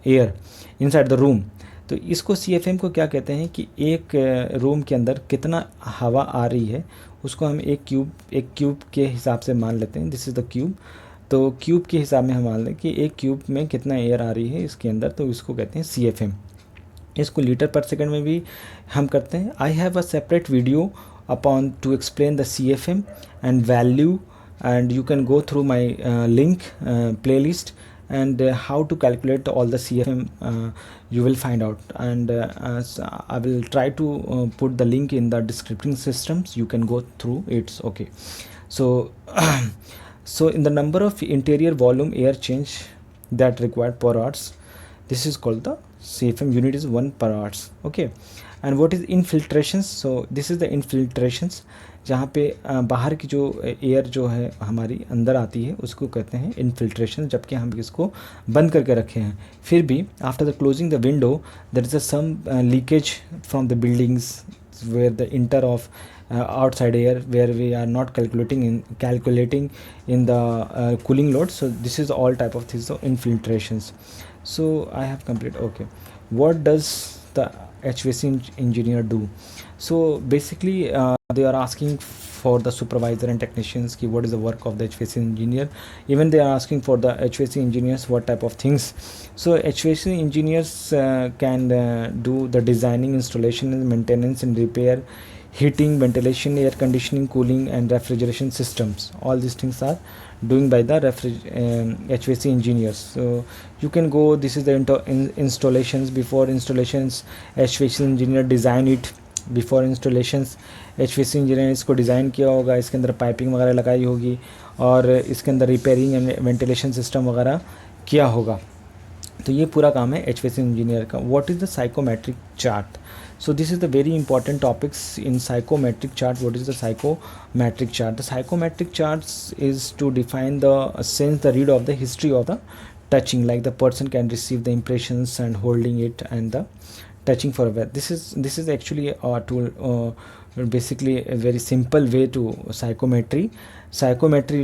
room. तो इसको CFM को क्या कहते हैं कि एक room के अंदर कितना हवा आ रही है उसको हम एक क्यूब के हिसाब से मान लेते हैं। This is the cube. तो क्यूब के हिसाब में हम मान लें कि एक क्यूब में कितना एयर आ रही है इसके अंदर, तो इसको कहते हैं CFM। इसको लीटर पर सेकंड में भी हम करते हैं। आई have a separate video upon two explain the CFM and value, and you can go through my link playlist and how to calculate all the CFM you will find out, and I will try to put the link in the description systems, you can go through it. Okay, so so in the number of interior volume air change that required per hours, this is called the CFM unit is 1 per hours. Okay, and what is infiltrations? So this is the infiltrations, जहाँ पे बाहर की जो air जो है हमारी अंदर आती है उसको कहते हैं इनफिल्ट्रेशन, जबकि हम इसको बंद करके रखे हैं। फिर भी after the closing the window there is a some leakage from the buildings where the enter of outside air, where we are not calculating in the cooling load. So this is all type of things, so infiltrations. So I have complete. Okay, what does the HVAC engineer do? So basically they are asking for the supervisor and technicians ki what is the work of the HVAC engineer. Even they are asking for the HVAC engineers what type of things. So HVAC engineers can do the designing, installation and maintenance and repair, heating, ventilation, air conditioning, cooling and refrigeration systems. All these things are doing by the HVAC engineers. So you can go, this is the installations. Before installations HVAC engineer design it. Before installations HVAC engineer ने इसको design किया होगा, इसके अंदर piping वगैरह लगाई होगी और इसके अंदर रिपेयरिंग एंड वेंटिलेशन सिस्टम वगैरह किया होगा। तो ये पूरा काम है HVAC इंजीनियर का। What is the psychometric chart? So this is the very important topics in psychometric chart. What is the psychometric chart? The psychometric charts is to define the sense, the read of the history of the touching, like the person can receive the impressions and holding it and the touching for a while. This is actually a tool, basically a very simple way to psychometry. Psychometry,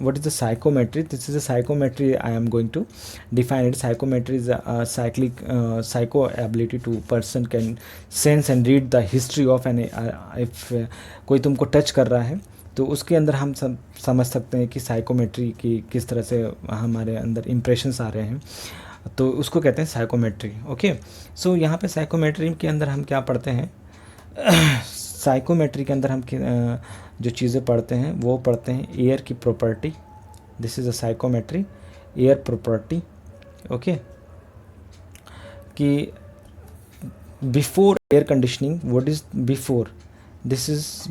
what is the psychometry? This is a psychometry I am going to define it. Psychometry is a cyclic psycho ability to person can sense and read the history of an if कोई तुमको touch कर रहा है तो उसके अंदर हम समझ सकते हैं कि साइकोमेट्री की किस तरह से हमारे अंदर इम्प्रेशंस आ रहे हैं, तो उसको कहते हैं साइकोमेट्री। ओके, सो यहाँ पे साइकोमेट्री के अंदर हम क्या पढ़ते हैं? साइकोमेट्री के अंदर हम जो चीज़ें पढ़ते हैं वो पढ़ते हैं एयर की property. This is a psychometry, air property. Okay, कि before air conditioning, what is before? This is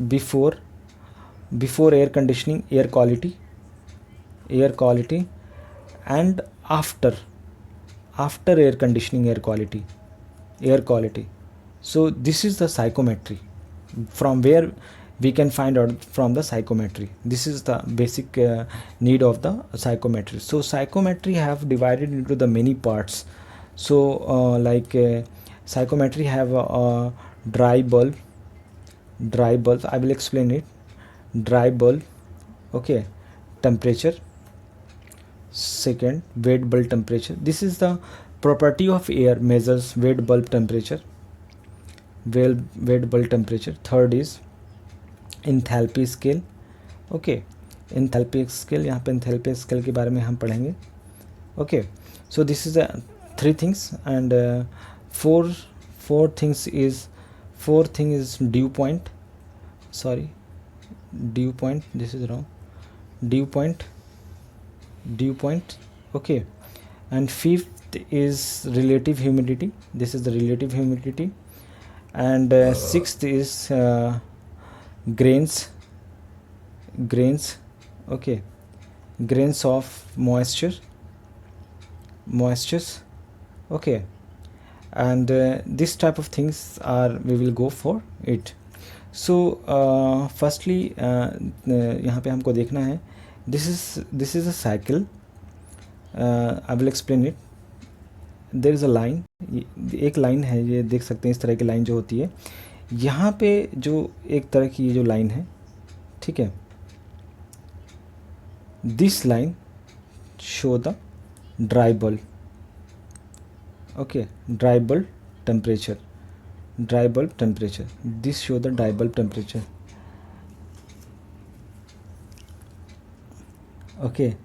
before air conditioning, air quality and after air conditioning, air quality. So this is the psychometry, from where we can find out from the psychometry. This is the basic need of the psychometry. So psychometry have divided into the many parts. So psychometry have a dry bulb. I will explain it. Dry bulb, okay, temperature. Second, wet bulb temperature. This is the property of air, measures wet bulb temperature. Third is enthalpy scale. Okay, enthalpy scale, यहाँ पे enthalpy scale के बारे में हम पढ़ेंगे। Okay, so this is the three things, and four things is dew point. This is wrong. Dew point. Okay, and fifth is relative humidity. This is the relative humidity. And sixth is grains. Okay, grains of moistures. Okay, and this type of things are we will go for it. So firstly यहाँ पे हमको देखना है, this is a cycle. I will explain it. There is a line, एक line है, ये देख सकते हैं इस तरह की लाइन जो होती है यहाँ पे, जो एक तरह की ये जो लाइन है, ठीक है, this line show the dry bulb. Okay, dry bulb temperature. This show the dry bulb temperature. Okay,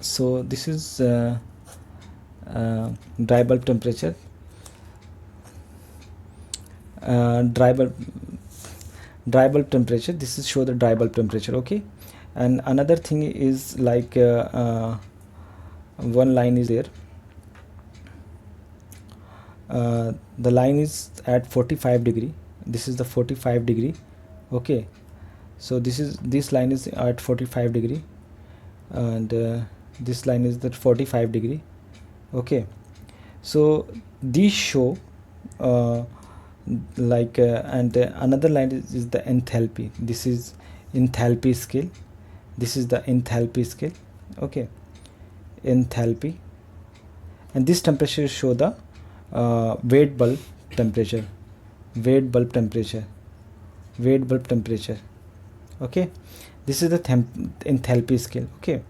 so this is dry bulb temperature. Dry bulb temperature, this is show the dry bulb temperature. Okay, and another thing is like one line is there, the line is at 45 degree. This is the 45 degree. Okay, So this line is at 45 degree, and this line is at 45 degree. Okay, so these show and another line is the enthalpy. This is enthalpy scale. This is the enthalpy scale. Okay, enthalpy, and this temperature show the weight bulb temperature. Weight bulb temperature. Weight bulb temperature. Okay, this is the enthalpy scale. Okay,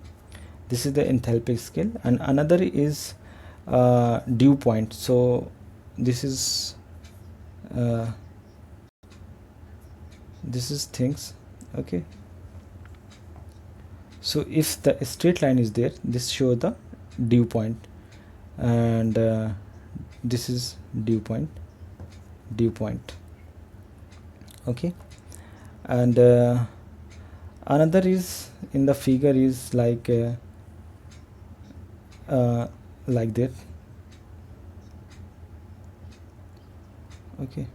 this is the enthalpy scale, and another is dew point. So this is things. Okay, so if the straight line is there, this show the dew point, and this is dew point. Okay, and another is in the figure is like that. Okay,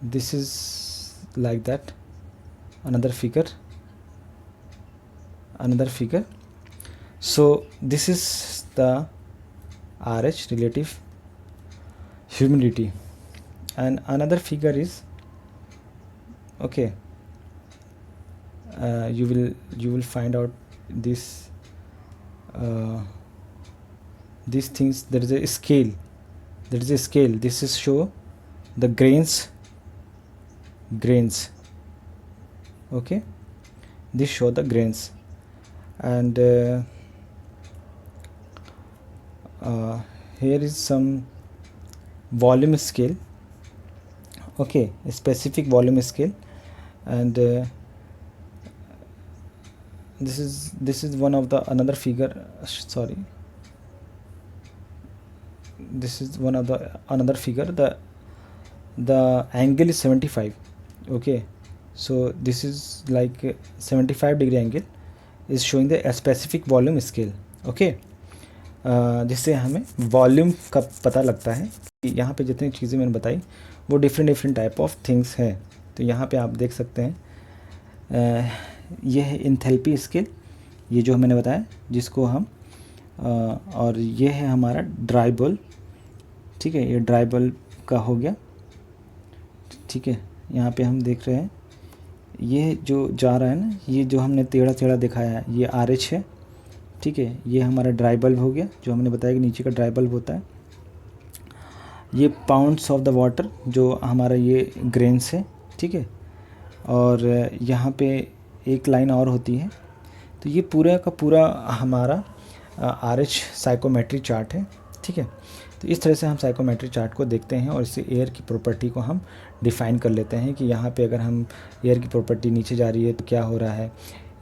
this is like that. Another figure. So this is the RH, relative humidity, and another figure is, okay, you will find out this these things. There is a scale. This is show the grains. Okay, this show the grains, and here is some volume scale. Okay, a specific volume scale, and this is one of the another figure. Sorry, this is one of the another figure. The angle is 75. Okay, so this is like 75 degree angle is showing the specific volume scale. Okay, जिससे हमें volume का पता लगता है कि यहाँ पे जितनी चीज़ें मैंने बताई वो डिफरेंट टाइप ऑफ थिंग्स है. तो यहाँ पे आप देख सकते हैं ये है इंथैल्पी स्केल, ये जो मैंने बताया जिसको हम और ये है हमारा ड्राई बल्ब. ठीक है, ये ड्राई बल्ब का हो गया. ठीक है, यहाँ पे हम देख रहे हैं ये जो जा रहा है ना, ये जो हमने टेढ़ा दिखाया है ये RH है. ठीक है, ये हमारा ड्राई बल्ब हो गया जो हमने बताया कि नीचे का ड्राई बल्ब होता है. ये पाउंड्स ऑफ द वाटर जो हमारा ये ग्रेन्स है. ठीक है, और यहाँ पे एक लाइन और होती है. तो ये पूरा का पूरा हमारा RH साइकोमेट्री चार्ट है. ठीक है, तो इस तरह से हम साइकोमेट्री चार्ट को देखते हैं और इससे एयर की प्रॉपर्टी को हम डिफ़ाइन कर लेते हैं कि यहाँ पे अगर हम एयर की प्रॉपर्टी नीचे जा रही है तो क्या हो रहा है,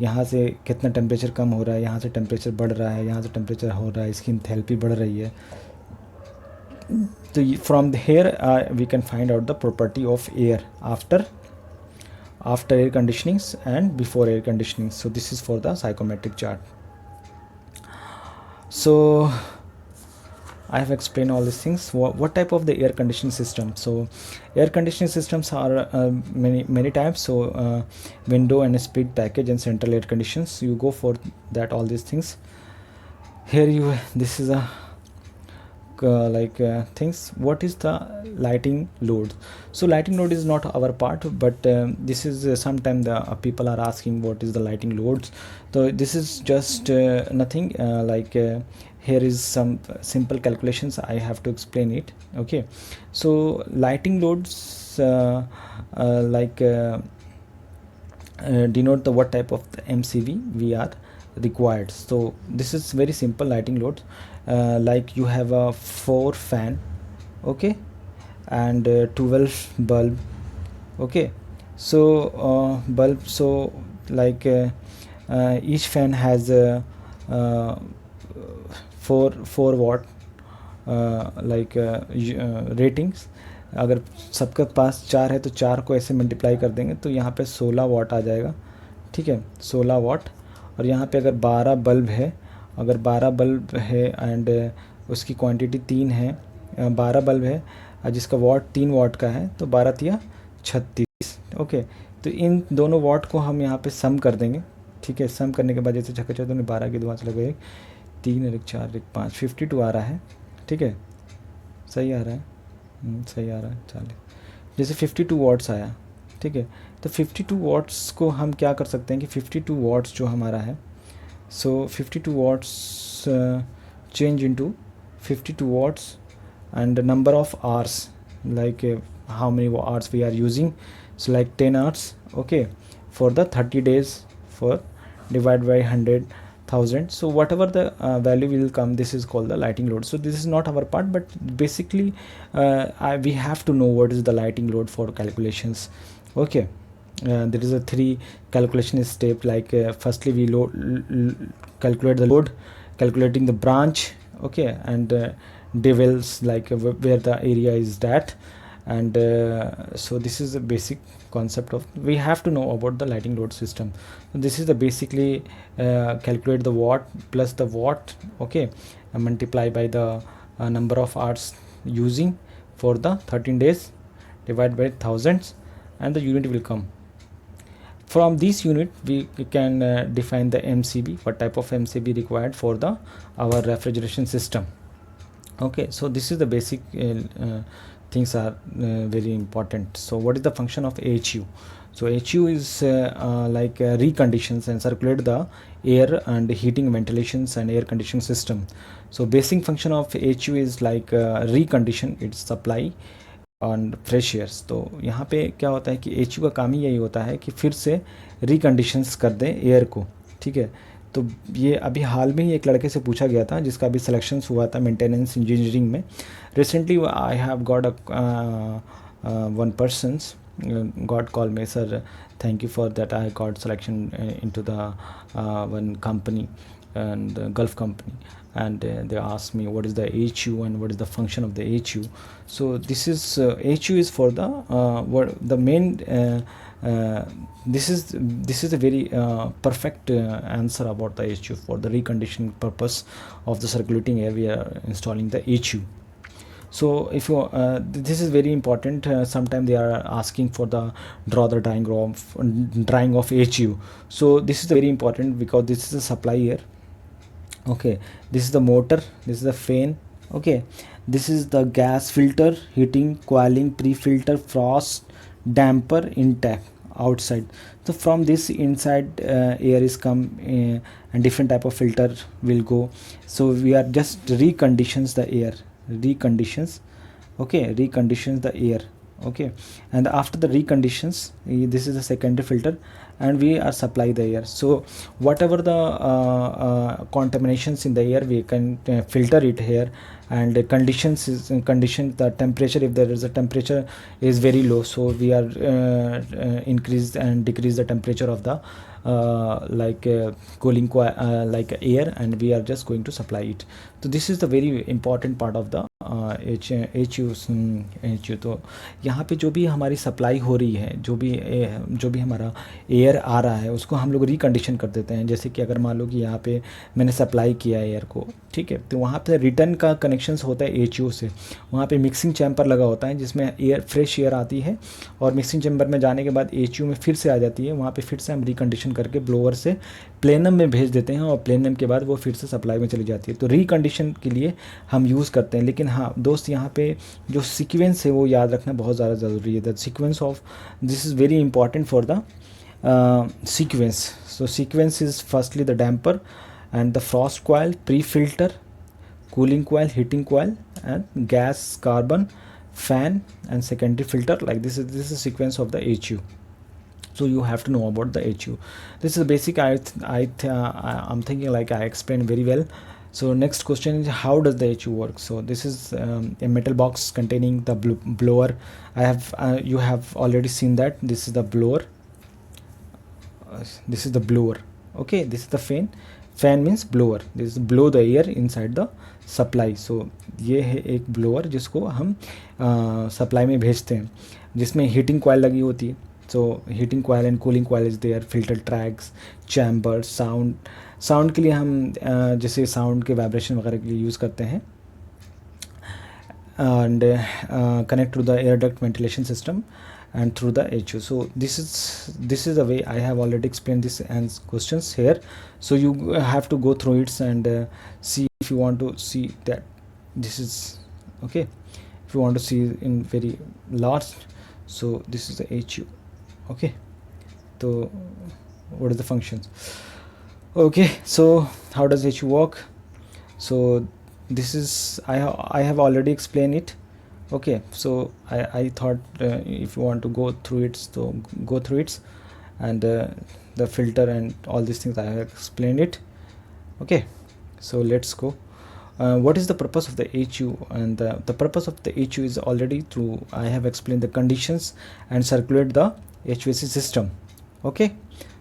यहाँ से कितना टेम्परेचर कम हो रहा है, यहाँ से टेम्परेचर बढ़ रहा है, यहाँ से टेम्परेचर हो रहा है, इसकी एंथैल्पी बढ़ रही है. तो from here we can find out the property of air after air conditionings and before air conditioning. So this is for the psychometric chart. So I have explained all these things. What type of the air conditioning system? So air conditioning systems are many types. So window and split package and central air conditions, you go for that, all these things. Here this is a things. What is the lighting load? So lighting load is not our part, but this is sometimes the people are asking what is the lighting loads. So this is just nothing, here is some simple calculations I have to explain it. Okay, so lighting loads denote the what type of the MCV we are required. So this is very simple lighting load. Like you have a 4 fan, okay, and 12 bulb. Okay, so bulb, so like each fan has 4 watt ratings. अगर सबके पास 4 है तो 4 को ऐसे multiply कर देंगे तो यहाँ पे 16 वाट आ जाएगा. ठीक है, 16 वाट. और यहाँ पे अगर 12 बल्ब है, अगर 12 बल्ब है एंड उसकी क्वांटिटी 3 है, 12 बल्ब है जिसका वाट 3 वाट का है, तो 12 तिया 36. ओके, तो इन दोनों वॉट को हम यहाँ पे सम कर देंगे, ठीक है। सम करने के बाद जैसे छक्का चौदह ने 12 की दुआ से लगे 3 और 1 4 1 5 52 आ रहा है, ठीक है। सही आ रहा है, सही आ रहा है 40। जैसे 52 वॉट्स आया, ठीक है। तो 52 वॉट्स को हम क्या कर सकते हैं कि 52 वॉट्स जो हमारा है, so 52 watts change into 52 watts and the number of hours, like how many hours we are using, so like 10 hours, okay, for the 30 days, for divide by 100,000, so whatever the value will come, this is called the lighting load. So this is not our part, but basically we have to know what is the lighting load for calculations, okay. There is a 3 calculation step, like firstly we calculate the load, calculating the branch, okay, and devils, like where the area is that, and so this is the basic concept of, we have to know about the lighting load system. So this is the basically calculate the watt plus the watt, okay, and multiply by the number of hours using for the 13 days, divide by thousands, and the unit will come. From this unit we can define the MCB, what type of MCB required for the our refrigeration system, okay. So this is the basic things are very important. So what is the function of HU? So HU is like reconditions and circulate the air and heating, ventilations and air conditioning system. So basic function of HU is like recondition its supply और fresh years. तो यहाँ पे क्या होता है कि H U का काम ही यही होता है कि फिर से रिकंडीशंस कर दें एयर को, ठीक है। तो ये अभी हाल में ही एक लड़के से पूछा गया था जिसका अभी सिलेक्शंस हुआ था मेंटेनेंस इंजीनियरिंग में। Recently I have got one persons got call में, sir thank you for that I got selection into the one company and Gulf company, and they asked me what is the HU and what is the function of the HU. So this is HU is for the what the main this is a very perfect answer about the HU for the reconditioning purpose of the circulating air. We are installing the HU. So if you this is very important, sometimes they are asking for the draw the drawing of HU. So this is very important because this is a supply air, okay. This is the motor, this is the fan, okay. This is the gas filter, heating, coiling, pre-filter, frost damper intact outside. So from this inside air is come and different type of filter will go. So we are just reconditions the air, reconditions, okay, reconditions the air, okay. And after the reconditions, this is the secondary filter and we are supply the air. So whatever the contaminations in the air, we can filter it here, and conditions the temperature, if there is a temperature is very low, so we are increase and decrease the temperature of the like cooling like air, and we are just going to supply it. So this is the very important part of the HU. तो यहाँ पे जो भी हमारी supply हो रही है, जो भी हमारा एयर आ रहा है, उसको हम लोग रिकंडीशन कर देते हैं। जैसे कि अगर मान लो कि यहाँ पे मैंने सप्लाई किया है एयर को, ठीक है, तो वहाँ पे रिटर्न का कनेक्शंस होता है HU से। वहाँ पे मिक्सिंग चैम्बर लगा होता है जिसमें एयर फ्रेश एयर आती है, और मिक्सिंग चैम्बर में जाने के बाद HU में फिर से आ जाती है। वहाँ पे फिर से हम रिकंडीशन करके ब्लोअर से प्लेनम में भेज देते हैं, और प्लेनम के बाद वो फिर से सप्लाई में चली जाती है। तो रिकंडीशन के लिए हम यूज़ करते हैं। लेकिन हाँ दोस्त, यहाँ पे जो सीक्वेंस है वो याद रखना बहुत ज़्यादा ज़रूरी है। The sequence of this is very important for the sequence. So sequence is firstly the damper and the frost coil, pre-filter, cooling coil, heating coil, and gas, carbon, fan, and secondary filter. Like this is the sequence of the HU. So you have to know about the HU. This is the basic. I'm thinking like I explained very well. So next question is, how does the HU work? So this is a metal box containing the blower. You have already seen that. This is the blower. This is the blower, okay. This is the fan means blower. This is blow the air inside the supply. So ये है एक blower जिसको हम supply में भेजते हैं, जिसमें heating coil लगी होती है. So heating coil and cooling coil is there, filter tracks, chamber, sound के लिए हम जैसे sound के vibration वगैरह के लिए यूज़ करते हैं, and connect to the air duct ventilation system, and through the HU. So this is the way I have already explained this and questions here. So you have to go through it and see if you want to see that this is okay. If you want to see in very large, so this is the HU. Okay, so what is the functions? Okay, so how does HU work? So this is I have already explained it. Okay, so I thought if you want to go through it, so go through it, and the filter and all these things I have explained it. Okay, so let's go. What is the purpose of the HU? And the purpose of the HU is already through I have explained the conditions and circulate the HVAC system. Okay,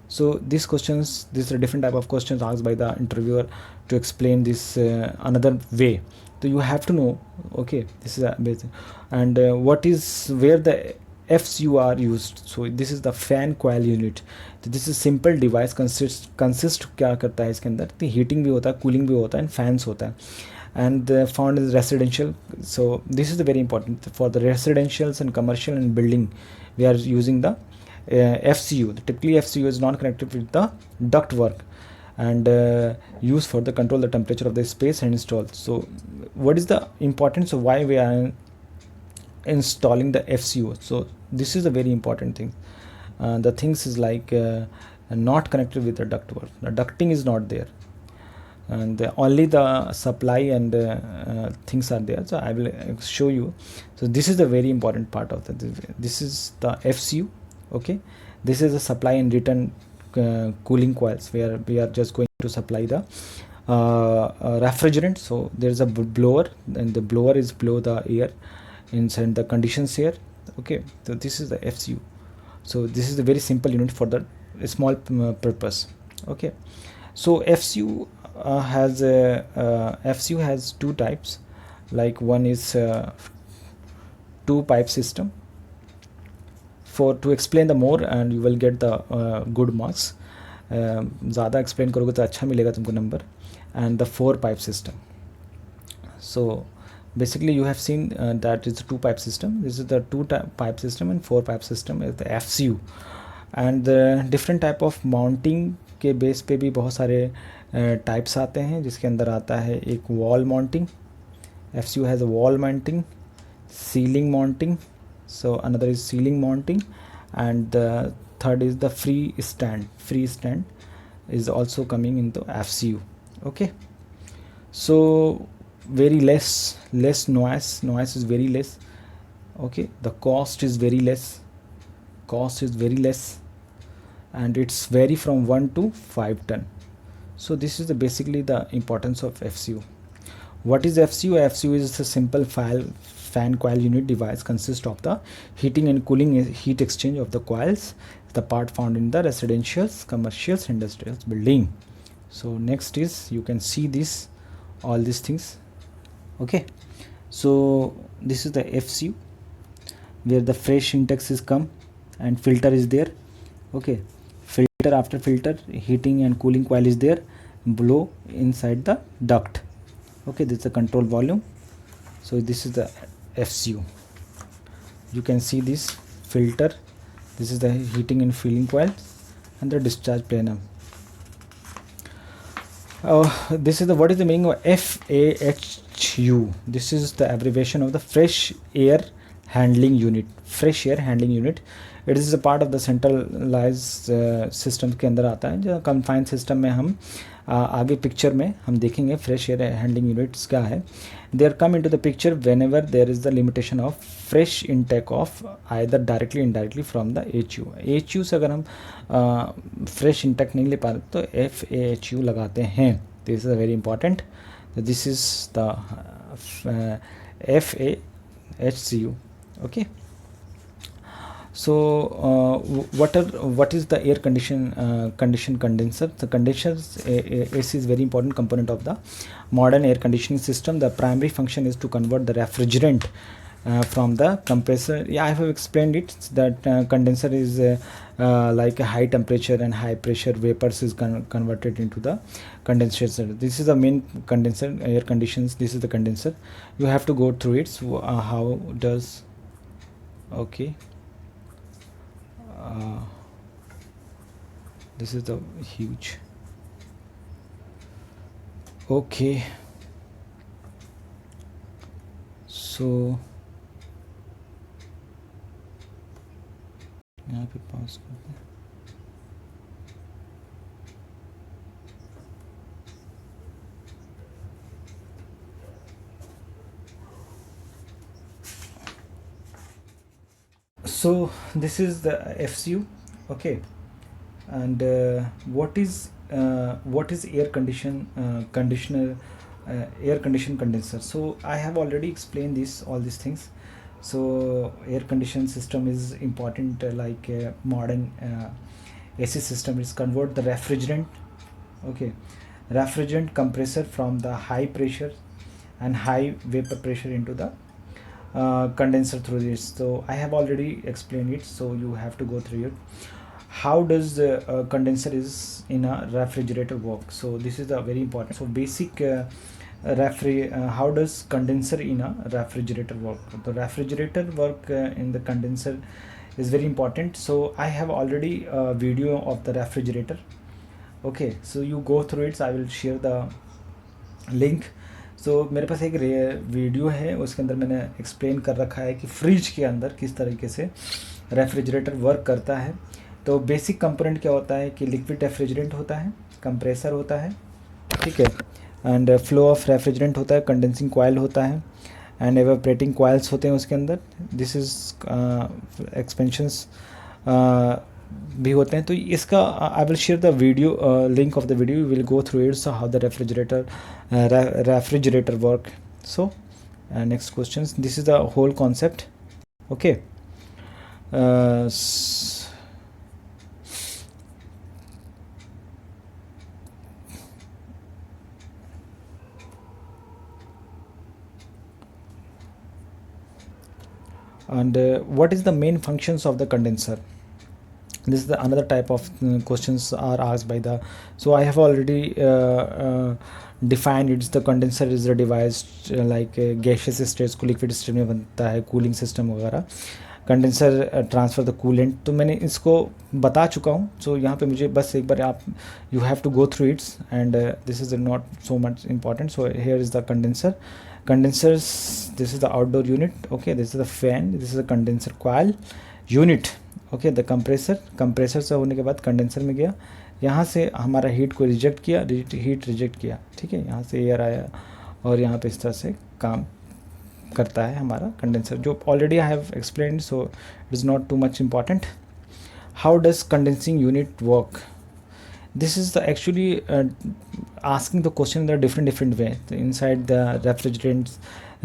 so these questions, these are different type of questions asked by the interviewer to explain this another way. So you have to know, okay, this is a basic, and what is where the FCU are used. So this is the fan coil unit. तो this is simple device consist क्या करता है इसके अंदर, तो heating भी होता है, कूलिंग भी होता है, एंड फैंस होता है, and found is residential. So this is very important for the residentials and commercial and building. We are using the FCU. Typically FCU is not connected with the duct work and used for the control the temperature of the space and installed. So what is the importance of why we are installing the FCU? So this is a very important thing. The things is like not connected with the duct work. The ducting is not there, and only the supply and things are there. So I will show you. So this is the very important part of this is the FCU. Okay, this is the supply and return cooling coils where we are just going to supply the refrigerant. So there is a blower, and the blower is blow the air inside the conditions here. Okay, so this is the FCU. So this is a very simple unit for the small purpose. Okay, so FCU has two types. Like one is two pipe system. For to explain the more and you will get the good marks. ज़्यादा explain करोगे तो अच्छा मिलेगा तुमको number. And the 4 pipe system. So basically you have seen that it's a 2 pipe system. This is the 2 pipe system, and 4 pipe system is the FCU. And the different type of mounting के base पे भी बहुत सारे types आते हैं, जिसके अंदर आता है एक wall mounting. FCU has a wall mounting, ceiling mounting. So another is ceiling mounting, and the third is the free stand. Free stand is also coming into FCU. Okay, so very less noise is very less. Okay, the cost is very less, and it's vary from 1 to 5 ton. So this is basically the importance of FCU. What is FCU? FCU is a simple fan coil unit device, consists of the heating and cooling heat exchange of the coils, the part found in the residentials, commercials, industrials building. So next is you can see this all these things. Okay, so this is the FCU where the fresh intakes is come and filter is there. Okay, filter, after filter heating and cooling coil is there, blow inside the duct. Okay, this is the control volume. So this is the FCU. You can see this filter, this is the heating and cooling coil, and the discharge plenum. This is the what is the meaning of FAHU? This is the abbreviation of the fresh air handling unit. Fresh air handling unit. It is a part of the centralized system के अंदर आता है, जो confined system में हम आगे picture में हम देखेंगे फ्रेश एयर हैंडलिंग यूनिट्स क्या है. They are come into the picture whenever there is the limitation of fresh intake of either directly indirectly from the HU से अगर हम फ्रेश इनटेक नहीं ले पा रहे तो FAHU लगाते हैं. This is very important. This is the FAHCU. Okay, so what is the air condition condenser? The condenser AC is very important component of the modern air conditioning system. The primary function is to convert the refrigerant from the compressor. Yeah, I have explained it that condenser is like a high temperature and high pressure vapors is converted into the condenser. This is the main condenser, air conditions. This is the condenser. You have to go through it. So, how does, okay, this is the huge. Okay, so यहाँ पे पास करते हैं. So this is the FCU, okay, and what is air conditioner air condition condenser. So I have already explained all these things. So air condition system is important, like modern AC system is convert the refrigerant, okay, refrigerant compressor from the high pressure and high vapor pressure into the condenser through this. So I have already explained it, so you have to go through it. How does the condenser is in a refrigerator work? So this is a very important. So basic how does condenser in a refrigerator work? The refrigerator work in the condenser is very important. So I have already a video of the refrigerator, okay, so you go through it. So I will share the link. सो मेरे पास एक video है, उसके अंदर मैंने explain कर रखा है कि फ्रिज के अंदर किस तरीके से रेफ्रिजरेटर वर्क करता है. तो बेसिक कंपोनेंट क्या होता है कि लिक्विड रेफ्रिजरेंट होता है, कंप्रेसर होता है, ठीक है, एंड फ्लो ऑफ रेफ्रिजरेंट होता है, कंडेंसिंग कॉइल होता है, एंड एवापोरेटिंग कॉइल्स होते हैं उसके अंदर. दिस इज एक्सपेंशंस भी होते हैं. तो इसका I will share the video, link of the video, you will go through it. So how the refrigerator work. So next question, this is the whole concept, okay. And what is the main functions of the condenser? This is the another type of questions are asked by the. So I have already defined it's the condenser is the device like gaseous states को liquid state में बनता है, cooling system वगैरह. Condenser transfer the coolant, तो मैंने इसको बता चुका हूँ. सो यहाँ पे मुझे बस एक बार आप you have to go through its, and this is not so much important. So here is the condenser. Condensers, this is the outdoor unit, okay, this is the fan, this is the condenser coil unit, okay. The compressor से होने के बाद condenser में गया, यहाँ से हमारा heat को रिजेक्ट किया, हीट रिजेक्ट किया, ठीक है, यहाँ से एयर आया और यहाँ पे इस तरह से काम करता है हमारा कंडेंसर, जो already I have explained. So it is not too much important. How does condensing unit work? This is the actually asking the question in a different way. Inside the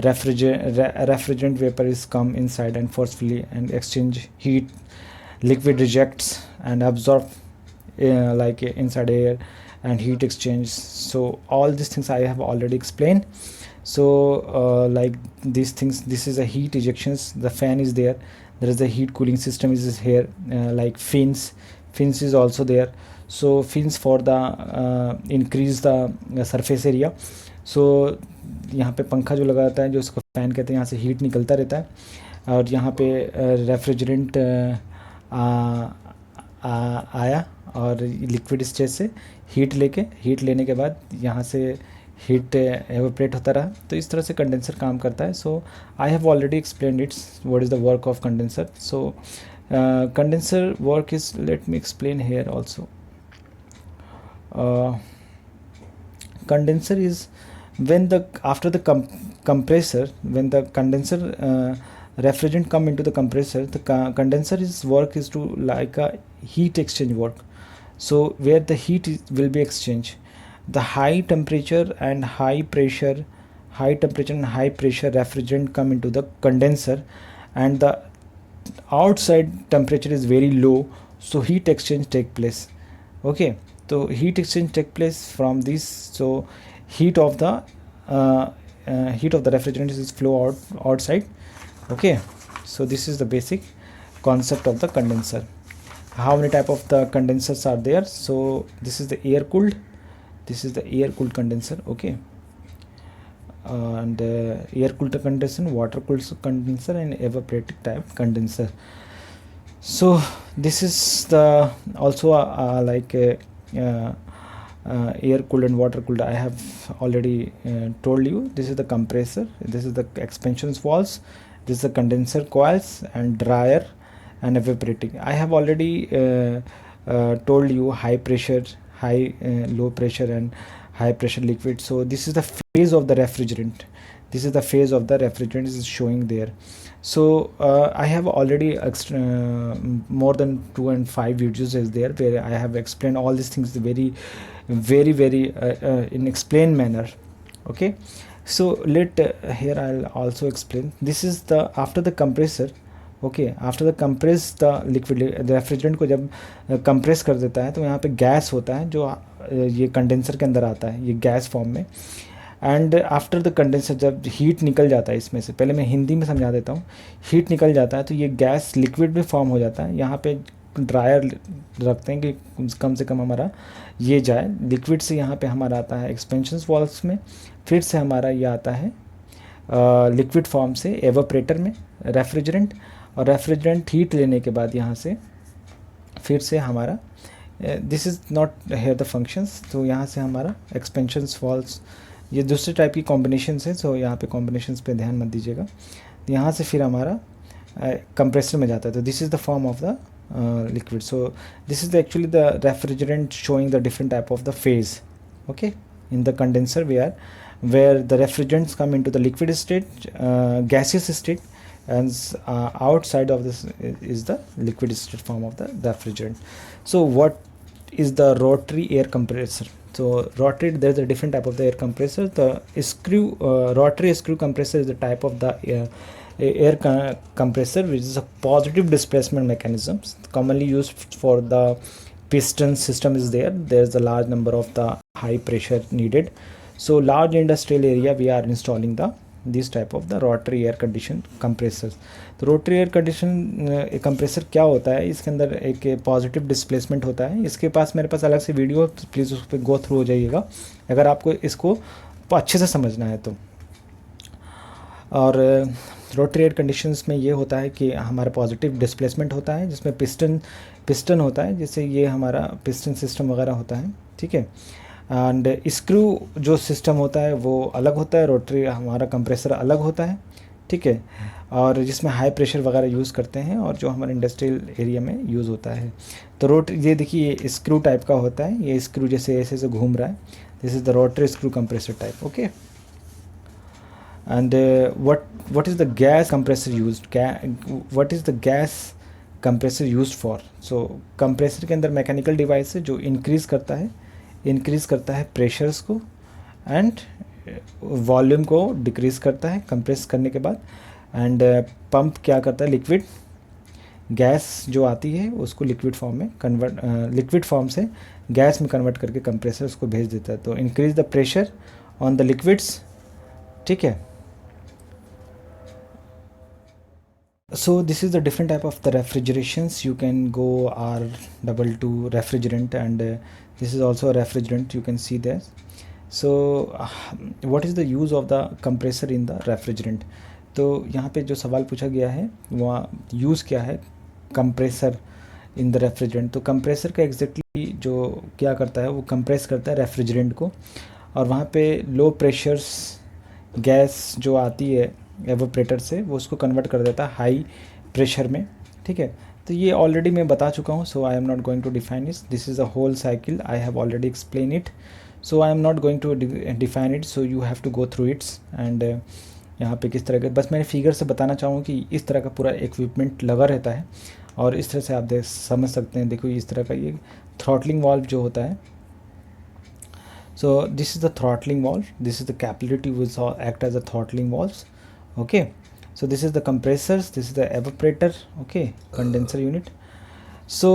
refrigerant vapor is come inside and forcefully and exchange heat. Liquid rejects and absorb like inside air and heat exchange. So all these things I have already explained. So like these things, this is a heat ejections. The fan is there. There is the heat cooling system is here, like fins is also there. So fins for the increase the surface area. So यहाँ पे पंखा जो लगा रहता है, जो उसको fan कहते हैं, यहाँ से हीट निकलता रहता है, और यहाँ पे रेफ्रिजरेंट आया और लिक्विड स्टेज से हीट लेने के बाद यहाँ से हीट एवोपरेट होता रहा. तो इस तरह से कंडेंसर काम करता है. So I have already explained its what is the work of condenser. So condenser work is, let me explain here also. Condenser is when the after the compressor, when the condenser refrigerant come into the compressor, the condenser's work is to like a heat exchange work. So where the heat will be exchanged, the high temperature and high pressure refrigerant come into the condenser, and the outside temperature is very low, so heat exchange take place, okay. So heat exchange take place from this. So heat of the refrigerant is flow outside, okay. So this is the basic concept of the condenser. How many type of the condensers are there? So this is the air cooled condenser, okay, and air cooled condenser, water cooled condenser, and evaporative type condenser. So this is the also like uh, air cooled and water cooled. I have already told you. This is the compressor, this is the expansion valves, this is the condenser coils and dryer and evaporating. I have already told you high pressure, high low pressure and high pressure liquid. So this is the phase of the refrigerant, this is the phase of the refrigerant is showing there. So I have already more than 2 and 5 videos is there where I have explained all these things very in explained manner. Okay, so let here I'll also explain. This is the after the compressor. Okay, after the compress the liquid, refrigerant को जब compress कर देता है तो यहाँ पे gas होता है जो ये कंडेंसर के अंदर आता है, ये गैस फॉर्म में। एंड आफ्टर द कंडेंसर जब हीट निकल जाता है इसमें से, पहले मैं हिंदी में समझा देता हूँ, हीट निकल जाता है तो ये गैस लिक्विड में फॉर्म हो जाता है। यहाँ पे ड्रायर रखते हैं कि कम से कम हमारा ये जाए लिक्विड से, यहाँ पे हमारा आता है एक्सपेंशन वॉल्व्स में, फिर से हमारा ये आता है लिक्विड फॉर्म से एवापोरेटर में रेफ्रिजरेंट, और रेफ्रिजरेंट हीट लेने के बाद यहाँ से फिर से हमारा this is not here the functions, तो यहाँ से हमारा एक्सपेंशंस वॉल्व्स, ये दूसरे टाइप की कॉम्बिनेशंस है। सो यहाँ पे कॉम्बिनेशंस पे ध्यान मत दीजिएगा। यहाँ से फिर हमारा कंप्रेसर में जाता है, तो this is the form of the liquid. So this is actually the refrigerant showing the different type of the phase, okay, in the condenser where the refrigerants come into the liquid state, gaseous state, and outside of this is the liquid state form of the refrigerant. So what is the rotary air compressor? So rotary, there's a different type of the air compressor. The screw rotary screw compressor is the type of the air compressor which is a positive displacement mechanism commonly used for the piston system is there. There's a large number of the high pressure needed, so large industrial area we are installing the this type of the rotary air condition compressors. तो rotary air condition compressor क्या होता है, इसके अंदर एक positive displacement होता है। इसके पास मेरे पास अलग से वीडियो, प्लीज़ उस पर गो थ्रू हो जाइएगा अगर आपको इसको अच्छे से समझना है तो। और रोटरी एयर कंडीशंस में ये होता है कि हमारा पॉजिटिव डिस्प्लेसमेंट होता है जिसमें पिस्टन होता है, जैसे ये हमारा पिस्टन सिस्टम वगैरह होता है, ठीक है। एंड स्क्रू जो सिस्टम होता है वो अलग होता है, रोटरी हमारा कंप्रेसर अलग होता है, ठीक है, और जिसमें हाई प्रेशर वगैरह यूज़ करते हैं और जो हमारे इंडस्ट्रियल एरिया में यूज़ होता है। तो रोटरी ये देखिए ये स्क्रू टाइप का होता है, ये स्क्रू जैसे ऐसे ऐसे घूम रहा है, this is the rotary screw compressor type, okay. And what is the gas compressor used? What is the gas compressor used for? So compressor के अंदर मैकेनिकल डिवाइस है जो इंक्रीज़ करता है प्रेशर्स को एंड वॉल्यूम को डिक्रीज़ करता है कंप्रेस करने के बाद। एंड पंप क्या करता है, लिक्विड गैस जो आती है उसको लिक्विड फॉर्म में कन्वर्ट, लिक्विड फॉर्म से गैस में कन्वर्ट करके कंप्रेसर उसको भेज देता है। तो increase the pressure on the liquids, ठीक है। So this is the different type of the refrigerations. You can go R22 refrigerant, and this is also a refrigerant, you can see there. So what is the use of the compressor in the refrigerant? तो यहाँ पे जो सवाल पूछा गया है वहाँ use क्या है कंप्रेसर इन द रेफ्रिजरेंट। तो कंप्रेसर का एग्जैक्टली जो क्या करता है वो कंप्रेस करता है रेफ्रिजरेंट को, और वहाँ पे लो प्रेशर्स गैस जो आती है एवोपरेटर से वो उसको कन्वर्ट कर देता है हाई प्रेशर में, ठीक है। तो ये ऑलरेडी मैं बता चुका हूँ, so I am not going to define it, this is a whole cycle, I have already explain it, so I am not going to define it, so you have to go through its. And यहाँ पे किस तरह के, बस मैंने figure से बताना चाहूँ कि इस तरह का पूरा इक्विपमेंट लगा रहता है और इस तरह से आप समझ सकते हैं। देखो इस तरह का ये थ्रॉटलिंग वाल्व जो होता है, so this is the throttling valve, this is the capillary tube which act as a throttling valves, okay. So this is the compressors, this is the evaporator, okay, condenser unit. So